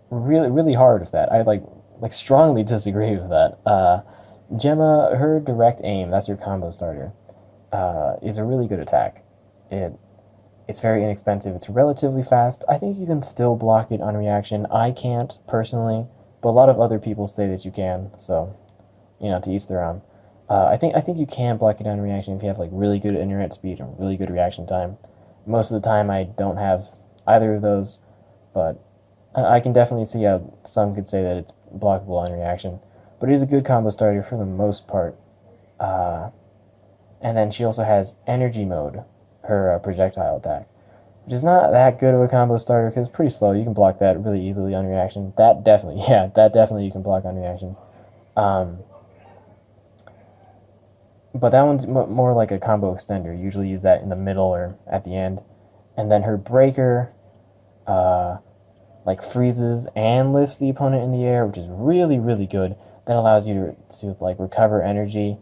really, really hard with that. I like strongly disagree with that. Jemma, her direct aim, that's her combo starter, is a really good attack. It's very inexpensive. It's relatively fast. I think you can still block it on reaction. I can't personally, but a lot of other people say that you can. So, to each their own. I think you can block it on reaction if you have like really good internet speed and really good reaction time. Most of the time, I don't have either of those, but I can definitely see how some could say that it's blockable on reaction. But it is a good combo starter for the most part. And then she also has Energy Mode, her projectile attack, which is not that good of a combo starter because it's pretty slow. You can block that really easily on reaction. That definitely you can block on reaction. But that one's more like a combo extender. You usually use that in the middle or at the end. And then her breaker like freezes and lifts the opponent in the air, which is really, really good. That allows you to like recover energy,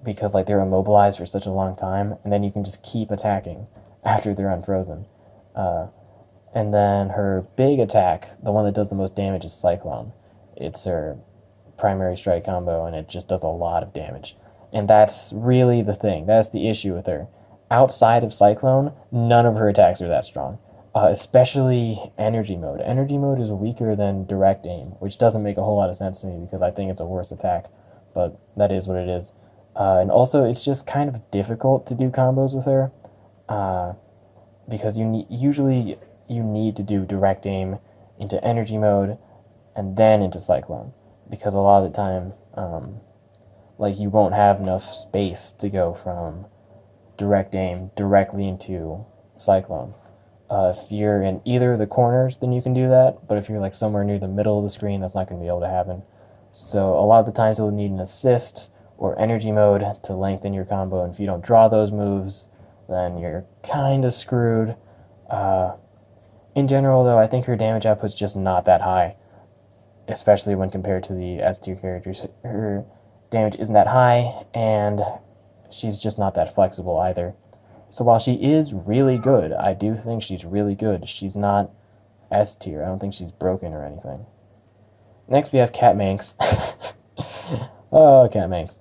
because like they're immobilized for such a long time, and then you can just keep attacking after they're unfrozen. And then her big attack, the one that does the most damage, is Cyclone. It's her primary strike combo, and it just does a lot of damage. And that's really the thing. That's the issue with her. Outside of Cyclone, none of her attacks are that strong. Especially Energy Mode. Energy Mode is weaker than Direct Aim, which doesn't make a whole lot of sense to me because I think it's a worse attack. but that is what it is. And also, it's just kind of difficult to do combos with her, uh, because usually you need to do direct aim into energy mode and then into cyclone, because a lot of the time, like you won't have enough space to go from direct aim directly into cyclone. If you're in either of the corners, then you can do that. But if you're like somewhere near the middle of the screen, that's not going to be able to happen. So a lot of the times you'll need an assist or energy mode to lengthen your combo. And if you don't draw those moves, then you're kind of screwed. Uh, in general, though, I think her damage output's just not that high, especially when compared to the S tier characters. Her damage isn't that high, and she's just not that flexible either. So while she is really good, I do think she's really good. She's not S tier. I don't think she's broken or anything. Next we have Cat Manx. Oh, Cat Manx.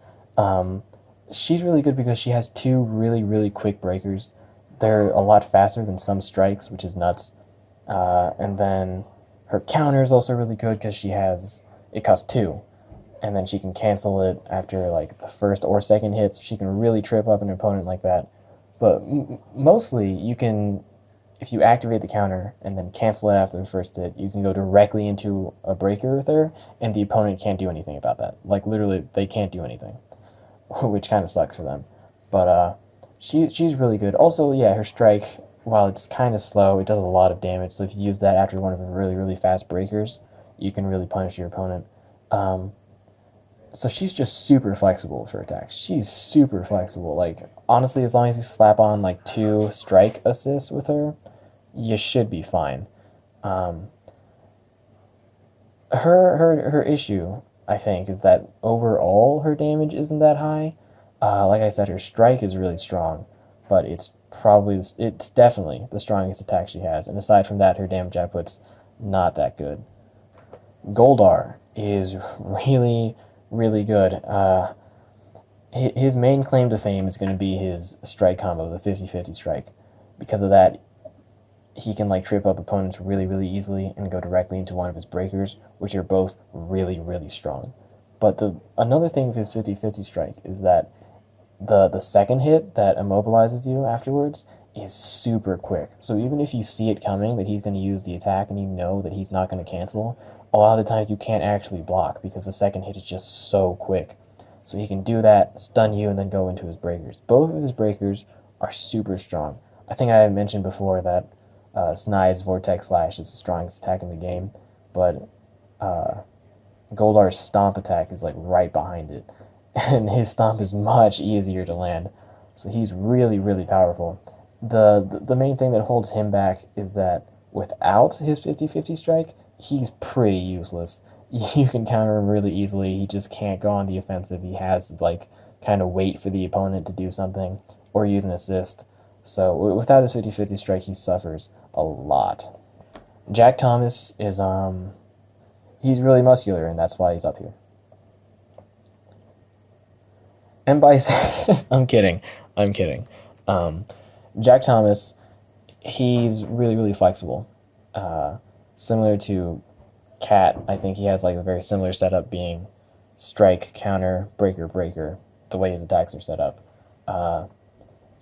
She's really good because she has two really quick breakers. They're a lot faster than some strikes, which is nuts. And then her counter is also really good because it costs two, and then she can cancel it after like the first or second hit, so she can really trip up an opponent like that. But mostly, you can, if you activate the counter and then cancel it after the first hit, you can go directly into a breaker with her, and the opponent can't do anything about that. Like, literally, they can't do anything, which kind of sucks for them. But she's really good. Also, yeah, her strike, while it's kind of slow, it does a lot of damage. So if you use that after one of her really fast breakers, you can really punish your opponent. So she's just super flexible for attacks. She's super flexible. Like, honestly, as long as you slap on like 2 strike assists with her, you should be fine. Her issue, I think, is that overall her damage isn't that high. Like I said, her strike is really strong, but it's definitely the strongest attack she has. And aside from that, her damage output's not that good. Goldar is really good. His main claim to fame is going to be his strike combo, the 50-50 strike. Because of that, he can like trip up opponents really easily and go directly into one of his breakers, which are both really strong. But another thing with his 50-50 strike is that the second hit that immobilizes you afterwards is super quick. So even if you see it coming that he's going to use the attack and you know that he's not going to cancel, a lot of the times you can't actually block because the second hit is just so quick. So he can do that, stun you, and then go into his breakers. Both of his breakers are super strong. I think I mentioned before that Snide's Vortex Slash is the strongest attack in the game, but Goldar's Stomp attack is like right behind it. And his Stomp is much easier to land. So he's really powerful. The main thing that holds him back is that without his 50-50 strike, he's pretty useless. You can counter him really easily. He just can't go on the offensive. He has to like kind of wait for the opponent to do something or use an assist. So without his 50-50 strike, he suffers a lot. Jack Thomas is he's really muscular, and that's why he's up here. And by I'm kidding. Jack Thomas, he's really flexible. Similar to Cat, I think he has like a very similar setup, being strike, counter, breaker, the way his attacks are set up.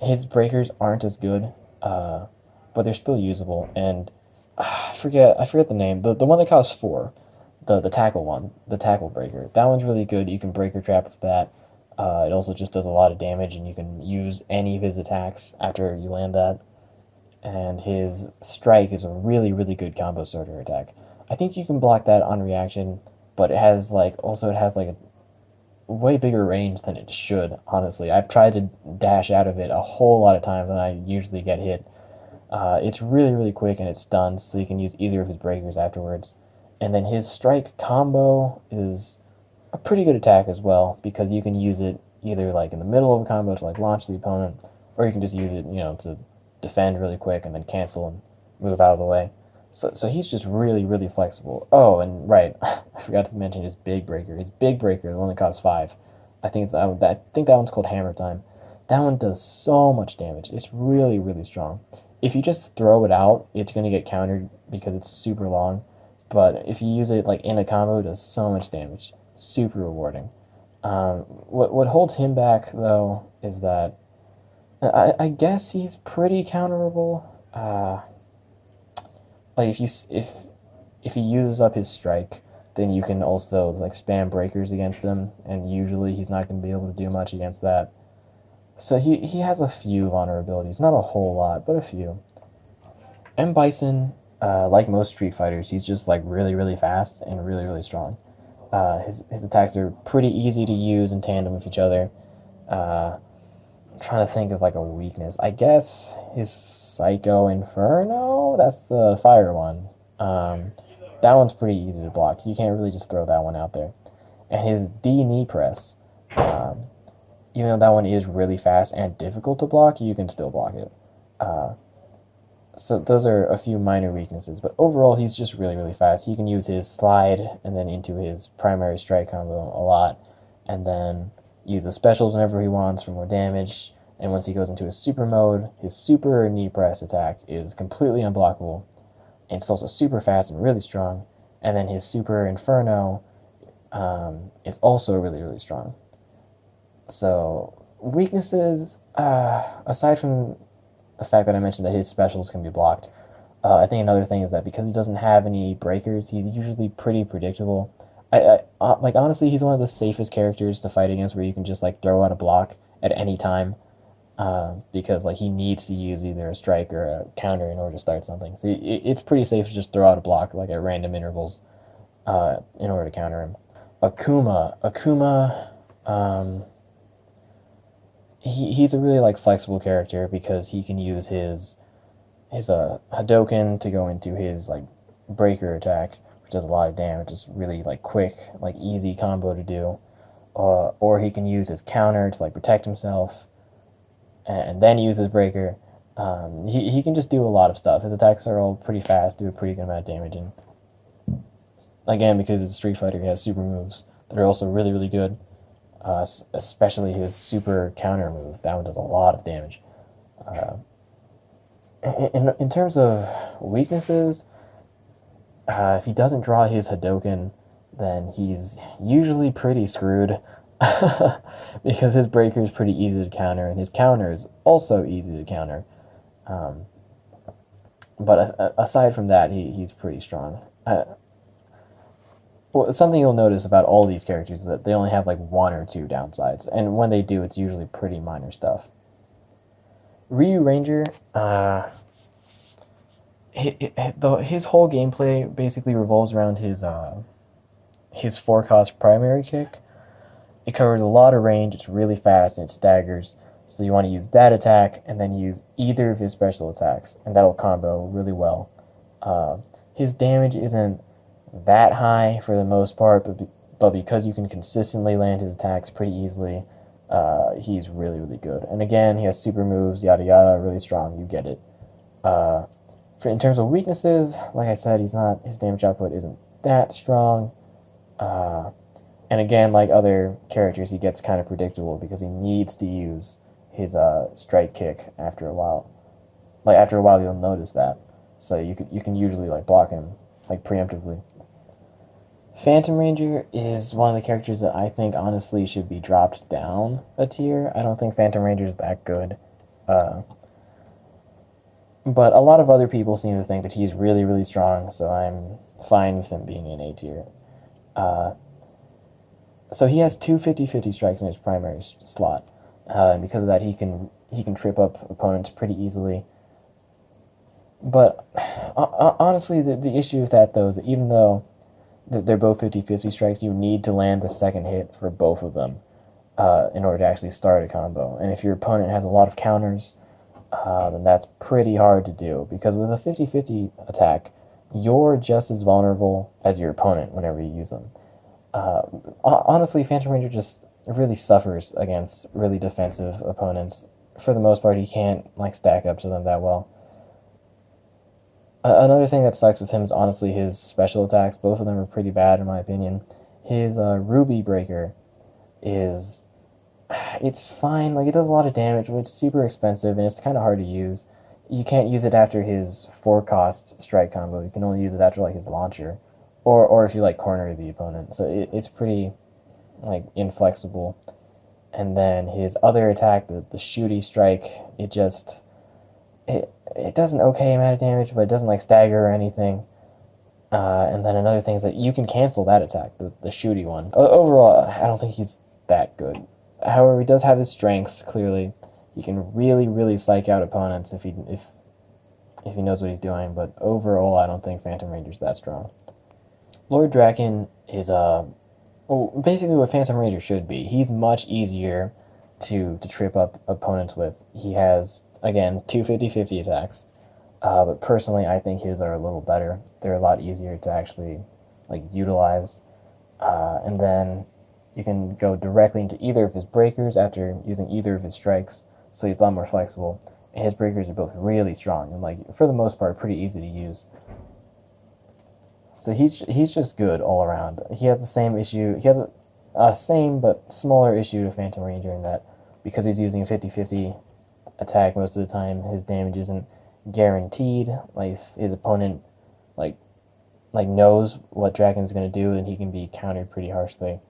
His breakers aren't as good, but they're still usable. And I forget the name. The one that costs 4, the tackle one, the tackle breaker. That one's really good. You can breaker trap with that. It also just does a lot of damage, and you can use any of his attacks after you land that. And his strike is a really good combo starter attack. I think you can block that on reaction, but it has like a way bigger range than it should, honestly. I've tried to dash out of it a whole lot of times and I usually get hit. It's really quick and it stuns, so you can use either of his breakers afterwards. And then his strike combo is a pretty good attack as well, because you can use it either like in the middle of a combo to like launch the opponent, or you can just use it, to defend really quick and then cancel and move out of the way. So he's just really flexible. Oh, and right, I forgot to mention his big breaker. His big breaker, the one that costs 5. I think that one's called Hammer Time. That one does so much damage. It's really strong. If you just throw it out, it's gonna get countered because it's super long. But if you use it like in a combo, it does so much damage. Super rewarding. What holds him back though is that I guess he's pretty counterable. Like if he uses up his strike, then you can also like spam breakers against him, and usually he's not going to be able to do much against that. So he has a few vulnerabilities, not a whole lot, but a few. M Bison, like most Street Fighters, he's just like really fast and really strong. His attacks are pretty easy to use in tandem with each other. I'm trying to think of like a weakness. I guess his Psycho Inferno. That's the fire one. That one's pretty easy to block. You can't really just throw that one out there. And his D knee press, even though that one is really fast and difficult to block, you can still block it. So those are a few minor weaknesses, but overall he's just really fast. He can use his slide and then into his primary strike combo a lot, and then use the specials whenever he wants for more damage. And once he goes into his super mode, his super knee press attack is completely unblockable. And it's also super fast and really strong. And then his super inferno is also really strong. So weaknesses, aside from the fact that I mentioned that his specials can be blocked, I think another thing is that because he doesn't have any breakers, he's usually pretty predictable. Like honestly, he's one of the safest characters to fight against, where you can just like throw out a block at any time, because like he needs to use either a strike or a counter in order to start something. So it's pretty safe to just throw out a block like at random intervals, in order to counter him. Akuma, he's a really like flexible character because he can use his Hadoken to go into his like breaker attack, which does a lot of damage. It's really like quick, like easy combo to do. Or he can use his counter to like protect himself, and then use his breaker. He can just do a lot of stuff. His attacks are all pretty fast, do a pretty good amount of damage, and again, because it's a Street Fighter, he has super moves that are also really good. Especially his super counter move. That one does a lot of damage. In terms of weaknesses, if he doesn't draw his Hadoken, then he's usually pretty screwed. Because his breaker is pretty easy to counter, and his counter is also easy to counter. But aside from that, he's pretty strong. Well, something you'll notice about all these characters is that they only have like one or two downsides, and when they do, it's usually pretty minor stuff. Ryu Ranger, his whole gameplay basically revolves around his forecast primary kick. It covers a lot of range, it's really fast, and it staggers. So you want to use that attack and then use either of his special attacks, and that'll combo really well. His damage isn't that high for the most part, but because you can consistently land his attacks pretty easily, he's really good. And again, he has super moves, yada yada, really strong. You get it. In terms of weaknesses, like I said, his damage output isn't that strong. And again, like other characters, he gets kind of predictable because he needs to use his strike kick after a while. Like after a while, you'll notice that. So you can usually like block him like preemptively. Phantom Ranger is one of the characters that I think honestly should be dropped down a tier. I don't think Phantom Ranger is that good. But a lot of other people seem to think that he's really strong, so I'm fine with him being in A tier. So he has two 50-50 strikes in his primary slot. And because of that, he can trip up opponents pretty easily. But honestly, the issue with that, though, is that even though they're both 50-50 strikes, you need to land the second hit for both of them in order to actually start a combo. And if your opponent has a lot of counters, then that's pretty hard to do. Because with a 50-50 attack, you're just as vulnerable as your opponent whenever you use them. Honestly, Phantom Ranger just really suffers against really defensive opponents. For the most part, he can't like stack up to them that well. Another thing that sucks with him is honestly his special attacks. Both of them are pretty bad in my opinion. His Ruby Breaker it's fine, like it does a lot of damage, but it's super expensive and it's kind of hard to use. You can't use it after his 4-cost strike combo. You can only use it after like his launcher, or if you like corner the opponent. So it's pretty like inflexible. And then his other attack, the shooty strike, it does an okay amount of damage, but it doesn't like stagger or anything. And then another thing is that you can cancel that attack, the shooty one. Overall, I don't think he's that good. However, he does have his strengths, clearly. He can really, really psych out opponents if he knows what he's doing, but overall, I don't think Phantom Ranger's that strong. Lord Draken is, basically what Phantom Ranger should be. He's much easier to trip up opponents with. He has, again, two 50-50 attacks. But personally, I think his are a little better. They're a lot easier to actually like utilize. And then you can go directly into either of his breakers after using either of his strikes, so he's a lot more flexible. And his breakers are both really strong and, like, for the most part, pretty easy to use. So he's just good all around. He has the same issue. He has a same but smaller issue to Phantom Ranger in that because he's using a 50-50 attack most of the time, his damage isn't guaranteed. Like if his opponent like knows what Draken's gonna do, then he can be countered pretty harshly.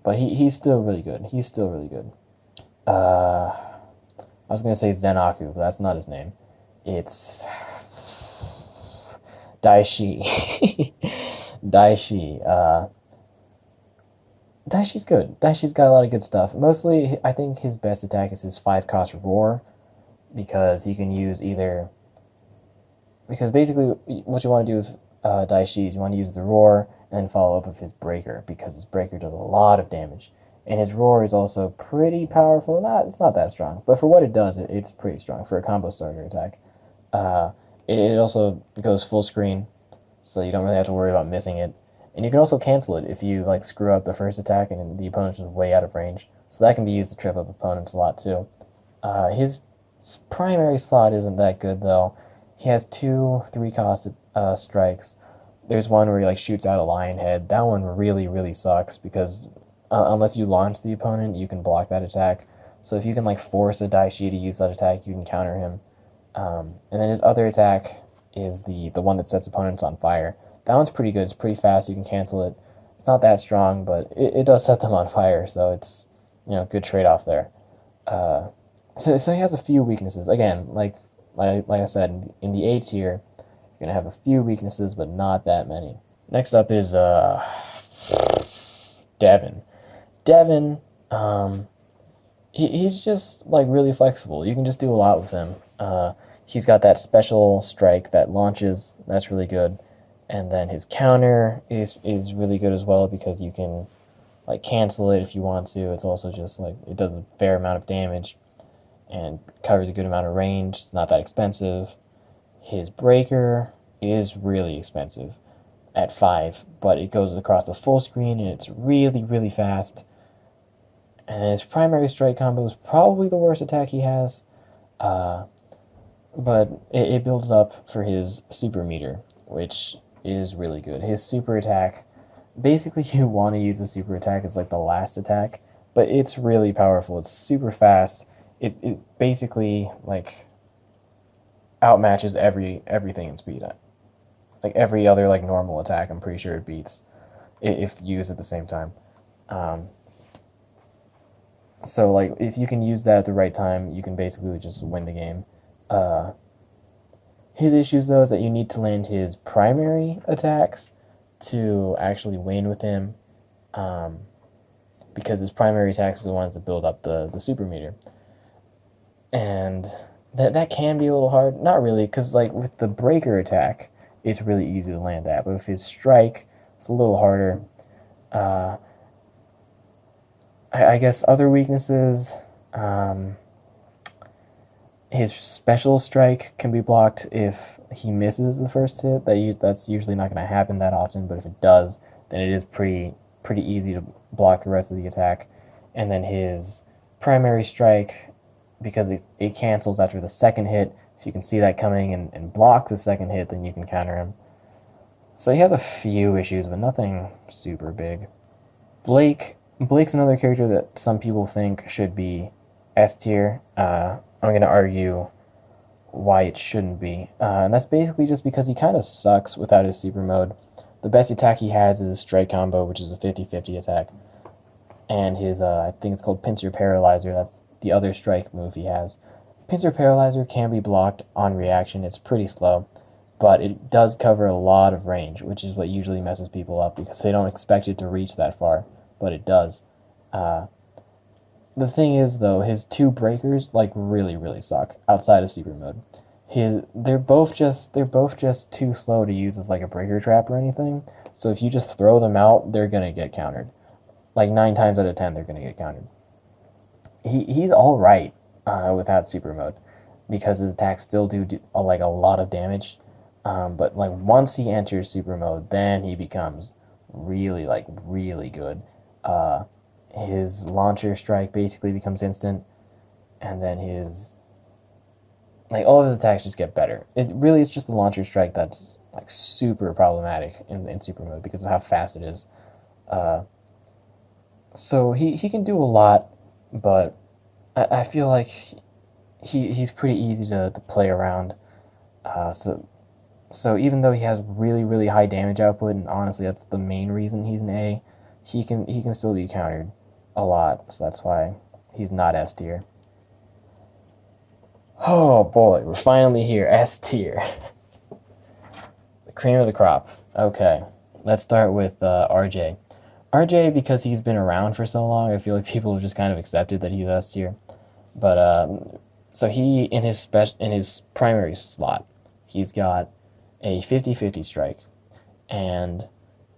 But he's still really good. He's still really good. I was gonna say Zenaku, but that's not his name. It's Daishi. Daishi. Daishi's good. Daishi's got a lot of good stuff. Mostly, I think his best attack is his 5-cost Roar, because he can use either. Because basically, what you want to do with Daishi is you want to use the Roar and then follow up with his Breaker, because his Breaker does a lot of damage. And his Roar is also pretty powerful. It's not that strong, but for what it does, it's pretty strong for a combo starter attack. It also goes full screen, so you don't really have to worry about missing it. And you can also cancel it if you like screw up the first attack and the opponent's just way out of range. So that can be used to trip up opponents a lot too. His primary slot isn't that good though. He has 2 3-cost strikes. There's one where he like shoots out a lion head. That one really, really sucks because unless you launch the opponent, you can block that attack. So if you can like force a Daishi to use that attack, you can counter him. And then his other attack is the one that sets opponents on fire. That one's pretty good. It's pretty fast. You can cancel it. It's not that strong, but it does set them on fire, so it's good trade-off there. So he has a few weaknesses. Again, like I said, in the A tier, you're gonna have a few weaknesses, but not that many. Next up is Devin. Devin, he's just like really flexible. You can just do a lot with him. He's got that special strike that launches. That's really good. And then his counter is really good as well because you can like cancel it if you want to. It's also just like it does a fair amount of damage and covers a good amount of range. It's not that expensive. His breaker is really expensive at 5, but it goes across the full screen and it's really, really fast. And his primary strike combo is probably the worst attack he has, but it builds up for his super meter, which is really good. His super attack, basically you want to use the super attack as like the last attack, but it's really powerful. It's super fast. It basically like outmatches everything in speed. Like every other like normal attack, I'm pretty sure it beats if used at the same time. So like if you can use that at the right time, you can basically just win the game. His issues though is that you need to land his primary attacks to actually win with him, because his primary attacks are the ones that build up the super meter, and that can be a little hard. Not really, because like with the breaker attack, it's really easy to land that, but with his strike, it's a little harder. I guess other weaknesses. His special strike can be blocked if he misses the first hit. That's usually not going to happen that often, but if it does, then it is pretty easy to block the rest of the attack. And then his primary strike, because it cancels after the second hit, if you can see that coming and block the second hit, then you can counter him. So he has a few issues, but nothing super big. Blake's another character that some people think should be S tier. I'm going to argue why it shouldn't be. And that's basically just because he kind of sucks without his super mode. The best attack he has is his strike combo, which is a 50-50 attack. and his I think it's called Pincer Paralyzer. That's the other strike move he has. Pincer Paralyzer can be blocked on reaction. It's pretty slow, but it does cover a lot of range, which is what usually messes people up because they don't expect it to reach that far, but it does. Uh, the thing is, though, his two breakers like really suck outside of secret mode. They're both just too slow to use as like a breaker trap or anything. So if you just throw them out, they're gonna get countered. Like 9 times out of 10, they're gonna get countered. He's all right without super mode because his attacks still do like a lot of damage. But like once he enters super mode, then he becomes really good. Uh, his launcher strike basically becomes instant, and then his like all of his attacks just get better. It really is just the launcher strike that's like super problematic in super mode because of how fast it is. Uh, so he can do a lot, but I feel like he's pretty easy to play around. So even though he has really high damage output, and honestly that's the main reason he's an A, he can still be countered a lot. So that's why he's not S tier. Oh boy, we're finally here. S tier. The cream of the crop. Okay, let's start with RJ. RJ, because he's been around for so long, I feel like people have just kind of accepted that he's S tier. But so he in his primary slot, he's got a 50-50 strike and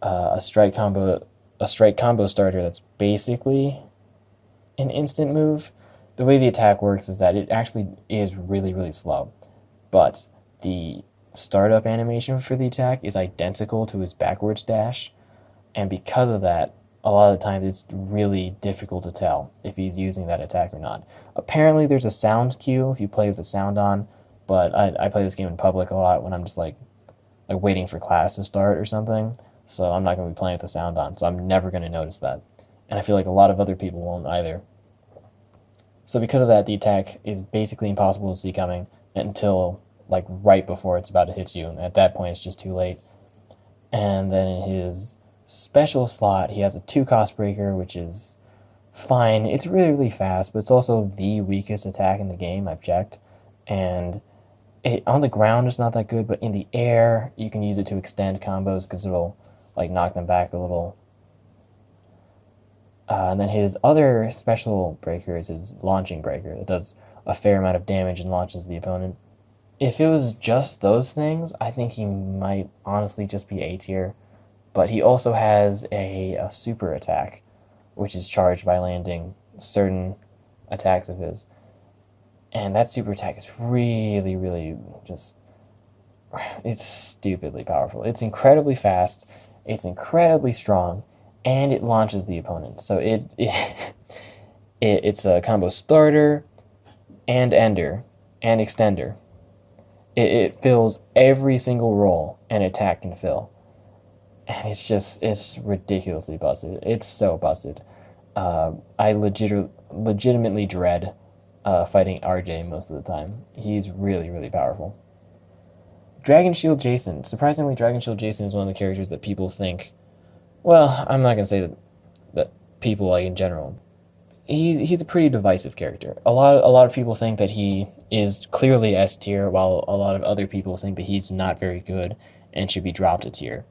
a strike combo starter that's basically an instant move. The way the attack works is that it actually is really slow, but the startup animation for the attack is identical to his backwards dash, and because of that, a lot of the times it's really difficult to tell if he's using that attack or not. Apparently, there's a sound cue if you play with the sound on, but I play this game in public a lot when I'm just like waiting for class to start or something, so I'm not going to be playing with the sound on, so I'm never going to notice that. And I feel like a lot of other people won't either. So because of that, the attack is basically impossible to see coming until like right before it's about to hit you, and at that point it's just too late. And then in his special slot, he has a 2-cost breaker, which is fine. It's really fast, but it's also the weakest attack in the game, I've checked. And on the ground it's not that good, but in the air you can use it to extend combos because it'll like knock them back a little. And then his other special breaker is his launching breaker. It does a fair amount of damage and launches the opponent. If it was just those things, I think he might honestly just be A tier. But he also has a super attack, which is charged by landing certain attacks of his. And that super attack is really just... It's stupidly powerful. It's incredibly fast, it's incredibly strong, and it launches the opponent. So it's a combo starter and ender and extender. It fills every single role an attack can fill. And it's ridiculously busted. It's so busted. I legitimately dread fighting RJ most of the time. He's really powerful. Dragon Shield Jason. Surprisingly, Dragon Shield Jason is one of the characters that people think... Well, I'm not going to say that people like in general. He's a pretty divisive character. A lot of people think that he is clearly S tier, while a lot of other people think that he's not very good and should be dropped a tier.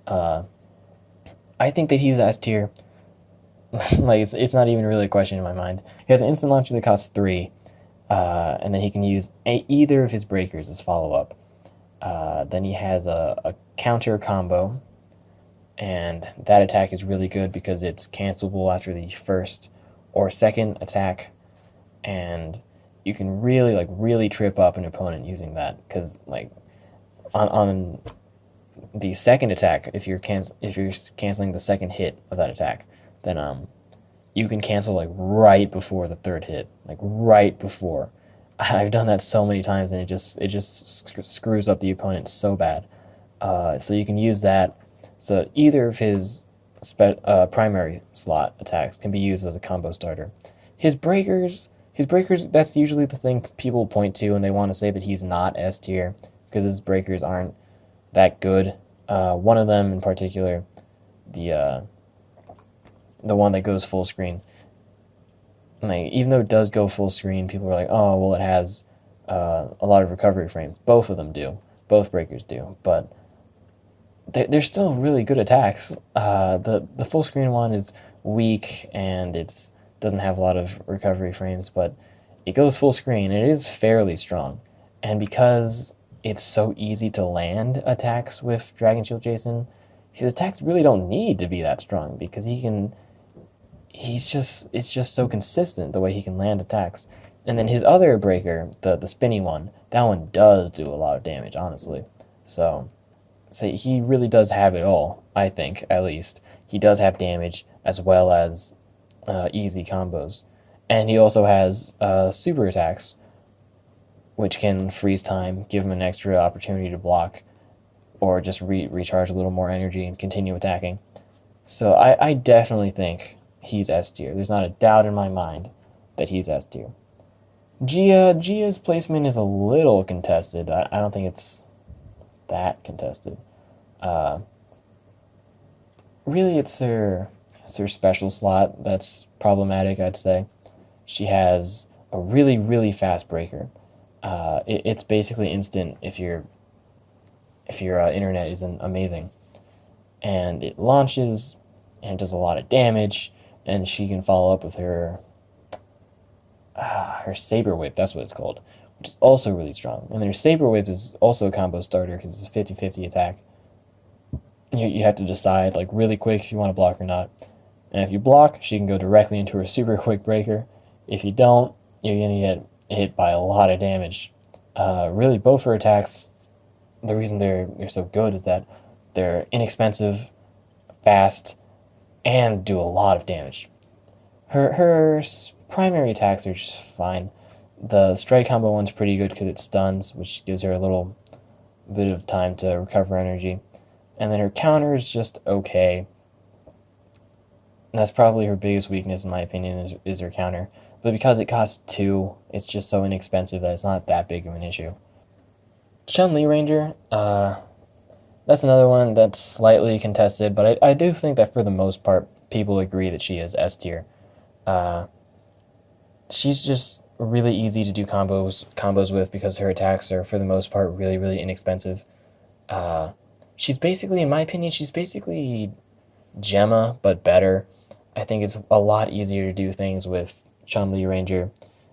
I think that he's S tier. Like it's not even really a question in my mind. He has an instant launcher that costs 3, and then he can use either of his breakers as follow up. Then he has a counter combo, and that attack is really good because it's cancelable after the first or second attack, and you can really trip up an opponent using that because like on the second attack, if you're canceling the second hit of that attack, then you can cancel like right before the third hit, like right before. I've done that so many times, and it just screws up the opponent so bad. So you can use that. So either of his primary slot attacks can be used as a combo starter. His breakers, that's usually the thing people point to when they want to say that he's not S tier, because his breakers aren't that good. One of them in particular, the the one that goes full screen. Like, even though it does go full screen, people are like, oh, well, it has a lot of recovery frames. Both of them do. Both breakers do. But they're still really good attacks. The full screen one is weak and it's doesn't have a lot of recovery frames, but it goes full screen and it is fairly strong. And because it's so easy to land attacks with Dragon Shield Jason, his attacks really don't need to be that strong because it's just so consistent the way he can land attacks. And then his other breaker, the spinny one, that one does do a lot of damage, honestly. So he really does have it all, I think, at least. He does have damage as well as easy combos. And he also has super attacks, which can freeze time, give him an extra opportunity to block, or just recharge a little more energy and continue attacking. So I definitely think he's S tier. There's not a doubt in my mind that he's S tier. Gia's placement is a little contested. I don't think it's that contested. Uh, Really, it's her special slot that's problematic, I'd say. She has a really, really fast breaker. It's basically instant if your internet isn't amazing. And it launches and it does a lot of damage, and she can follow up with her Saber Whip, that's what it's called, which is also really strong. And then her Saber Whip is also a combo starter because it's a 50-50 attack. You have to decide like really quick if you want to block or not. And if you block, she can go directly into her super quick breaker. If you don't, you're gonna get hit by a lot of damage. Really, both her attacks, the reason they're so good is that they're inexpensive, fast, and do a lot of damage. Her primary attacks are just fine. The strike combo one's pretty good because it stuns, which gives her a little bit of time to recover energy. And then her counter is just okay. And that's probably her biggest weakness, in my opinion, is her counter. But because it costs 2, it's just so inexpensive that it's not that big of an issue. Chun-Li Ranger, that's another one that's slightly contested, but I do think that for the most part, people agree that she is S tier. Uh, she's just really easy to do combos with because her attacks are, for the most part, really, really inexpensive. She's basically, in my opinion, she's basically Jemma, but better. I think it's a lot easier to do things with Chun-Li Ranger.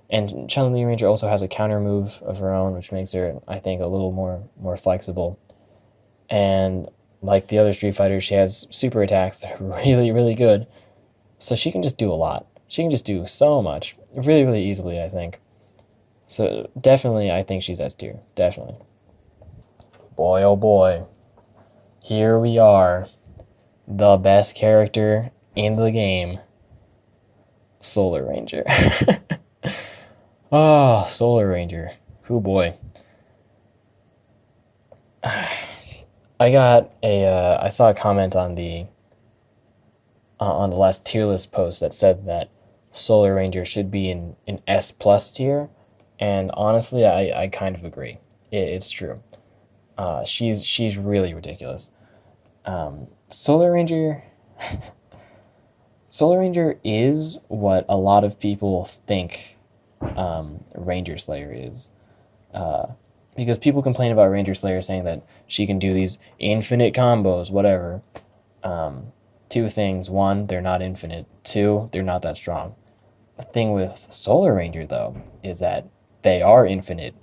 And Chun-Li Ranger also has a counter move of her own, which makes her, I think, a little more flexible. And like the other Street Fighters, she has super attacks that are really, really good. So she can just do a lot. She can just do so much. Really, really easily, I think. So definitely, I think she's S tier. Definitely. Boy, oh boy. Here we are. The best character in the game. Solar Ranger. Oh, Solar Ranger. Oh boy. I saw a comment on the last tier list post that said that Solar Ranger should be in an S plus tier, and honestly, I kind of agree. It's true. She's really ridiculous. Solar Ranger. Solar Ranger is what a lot of people think Ranger Slayer is. Because people complain about Ranger Slayer saying that she can do these infinite combos, whatever. Two things. One, they're not infinite. Two, they're not that strong. The thing with Solar Ranger, though, is that they are infinite,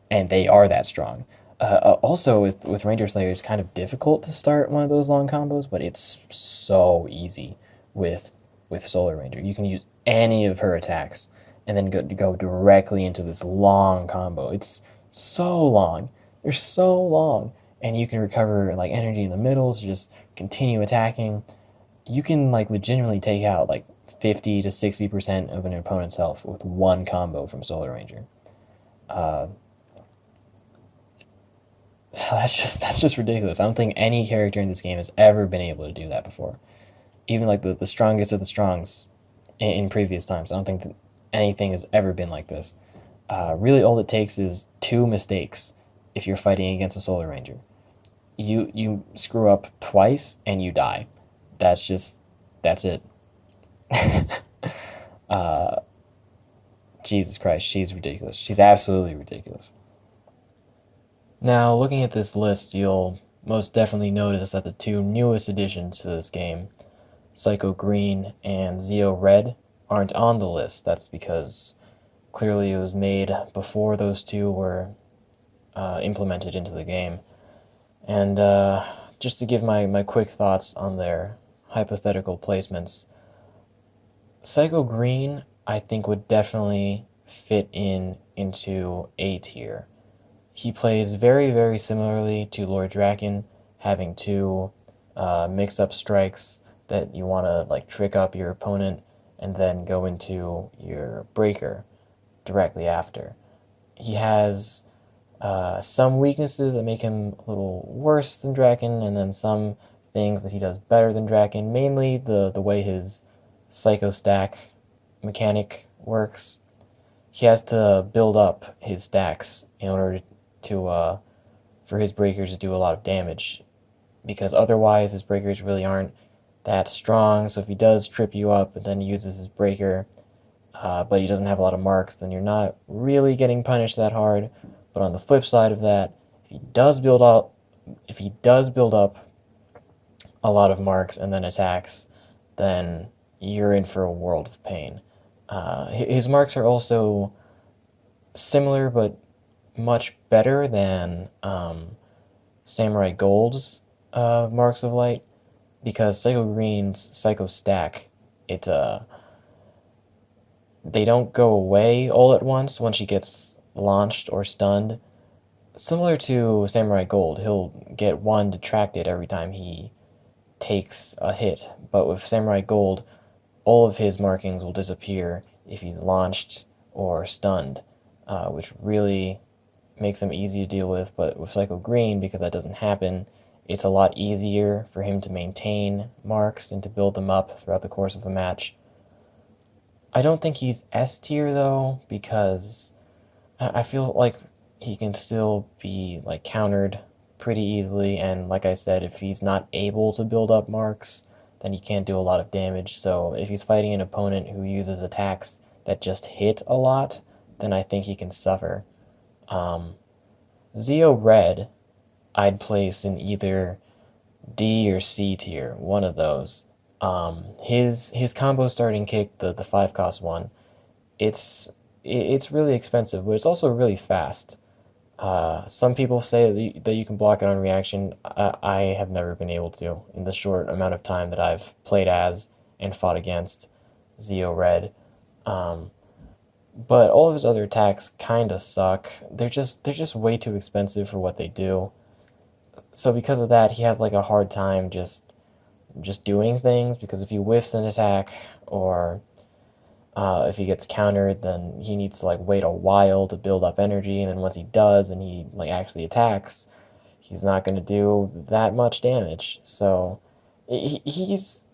and they are that strong. Also, with Ranger Slayer, it's kind of difficult to start one of those long combos, but it's so easy with Solar Ranger. You can use any of her attacks, and then go directly into this long combo. It's so long. They're so long, and you can recover like energy in the middle, so just continue attacking. You can like legitimately take out like 50 to 60% of an opponent's health with one combo from Solar Ranger. Uh, so that's just ridiculous. I don't think any character in this game has ever been able to do that before. Even like the strongest of the strongs in previous times. I don't think that anything has ever been like this. Really, all it takes is 2 mistakes if you're fighting against a Solar Ranger. You screw up twice and you die. That's it. uh, Jesus Christ, she's ridiculous. She's absolutely ridiculous. Now, looking at this list, you'll most definitely notice that the two newest additions to this game, Psycho Green and Zeo Red, aren't on the list. That's because clearly it was made before those two were implemented into the game. And just to give my quick thoughts on their hypothetical placements, Psycho Green, I think, would definitely fit into A tier. He plays very, very similarly to Lord Draken, having two mix-up strikes that you want to like trick up your opponent and then go into your breaker directly after. He has some weaknesses that make him a little worse than Draken, and then some things that he does better than Draken, mainly the way his Psycho Stack mechanic works. He has to build up his stacks in order to for his breakers to do a lot of damage, because otherwise his breakers really aren't that strong. So if he does trip you up and then he uses his breaker, but he doesn't have a lot of marks, then you're not really getting punished that hard. But on the flip side of that, if he does build up a lot of marks and then attacks, then you're in for a world of pain. His marks are also similar but much better than Samurai Gold's marks of light, because Psycho Green's Psycho Stack, they don't go away all at once she gets launched or stunned. Similar to Samurai Gold, he'll get one detracted every time he takes a hit, but with Samurai Gold, all of his markings will disappear if he's launched or stunned, which really makes him easy to deal with. But with Psycho Green, because that doesn't happen, it's a lot easier for him to maintain marks and to build them up throughout the course of a match. I don't think he's S tier though, because I feel like he can still be like countered pretty easily, and like I said, if he's not able to build up marks, then he can't do a lot of damage. So if he's fighting an opponent who uses attacks that just hit a lot, then I think he can suffer. Zeo Red, I'd place in either D or C tier, one of those. His combo starting kick, the 5 cost one, it's really expensive, but it's also really fast. Some people say that you can block it on reaction. I have never been able to in the short amount of time that I've played as and fought against Zeo Red. But all of his other attacks kind of suck. They're just way too expensive for what they do. So because of that, he has like a hard time just doing things, because if he whiffs an attack, or if he gets countered, then he needs to like wait a while to build up energy, and then once he does and he like actually attacks, he's not going to do that much damage. So he's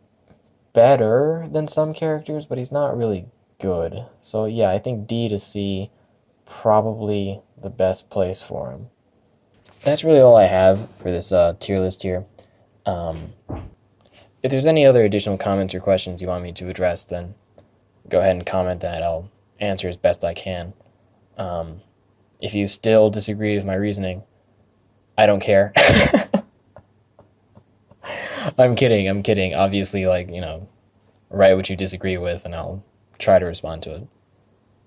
better than some characters, but he's not really good. So yeah, I think D to C, probably the best place for him. That's really all I have for this tier list here. Um, if there's any other additional comments or questions you want me to address, then go ahead and comment that. I'll answer as best I can. If you still disagree with my reasoning, I don't care. I'm kidding. Obviously, like, write what you disagree with, and I'll try to respond to it.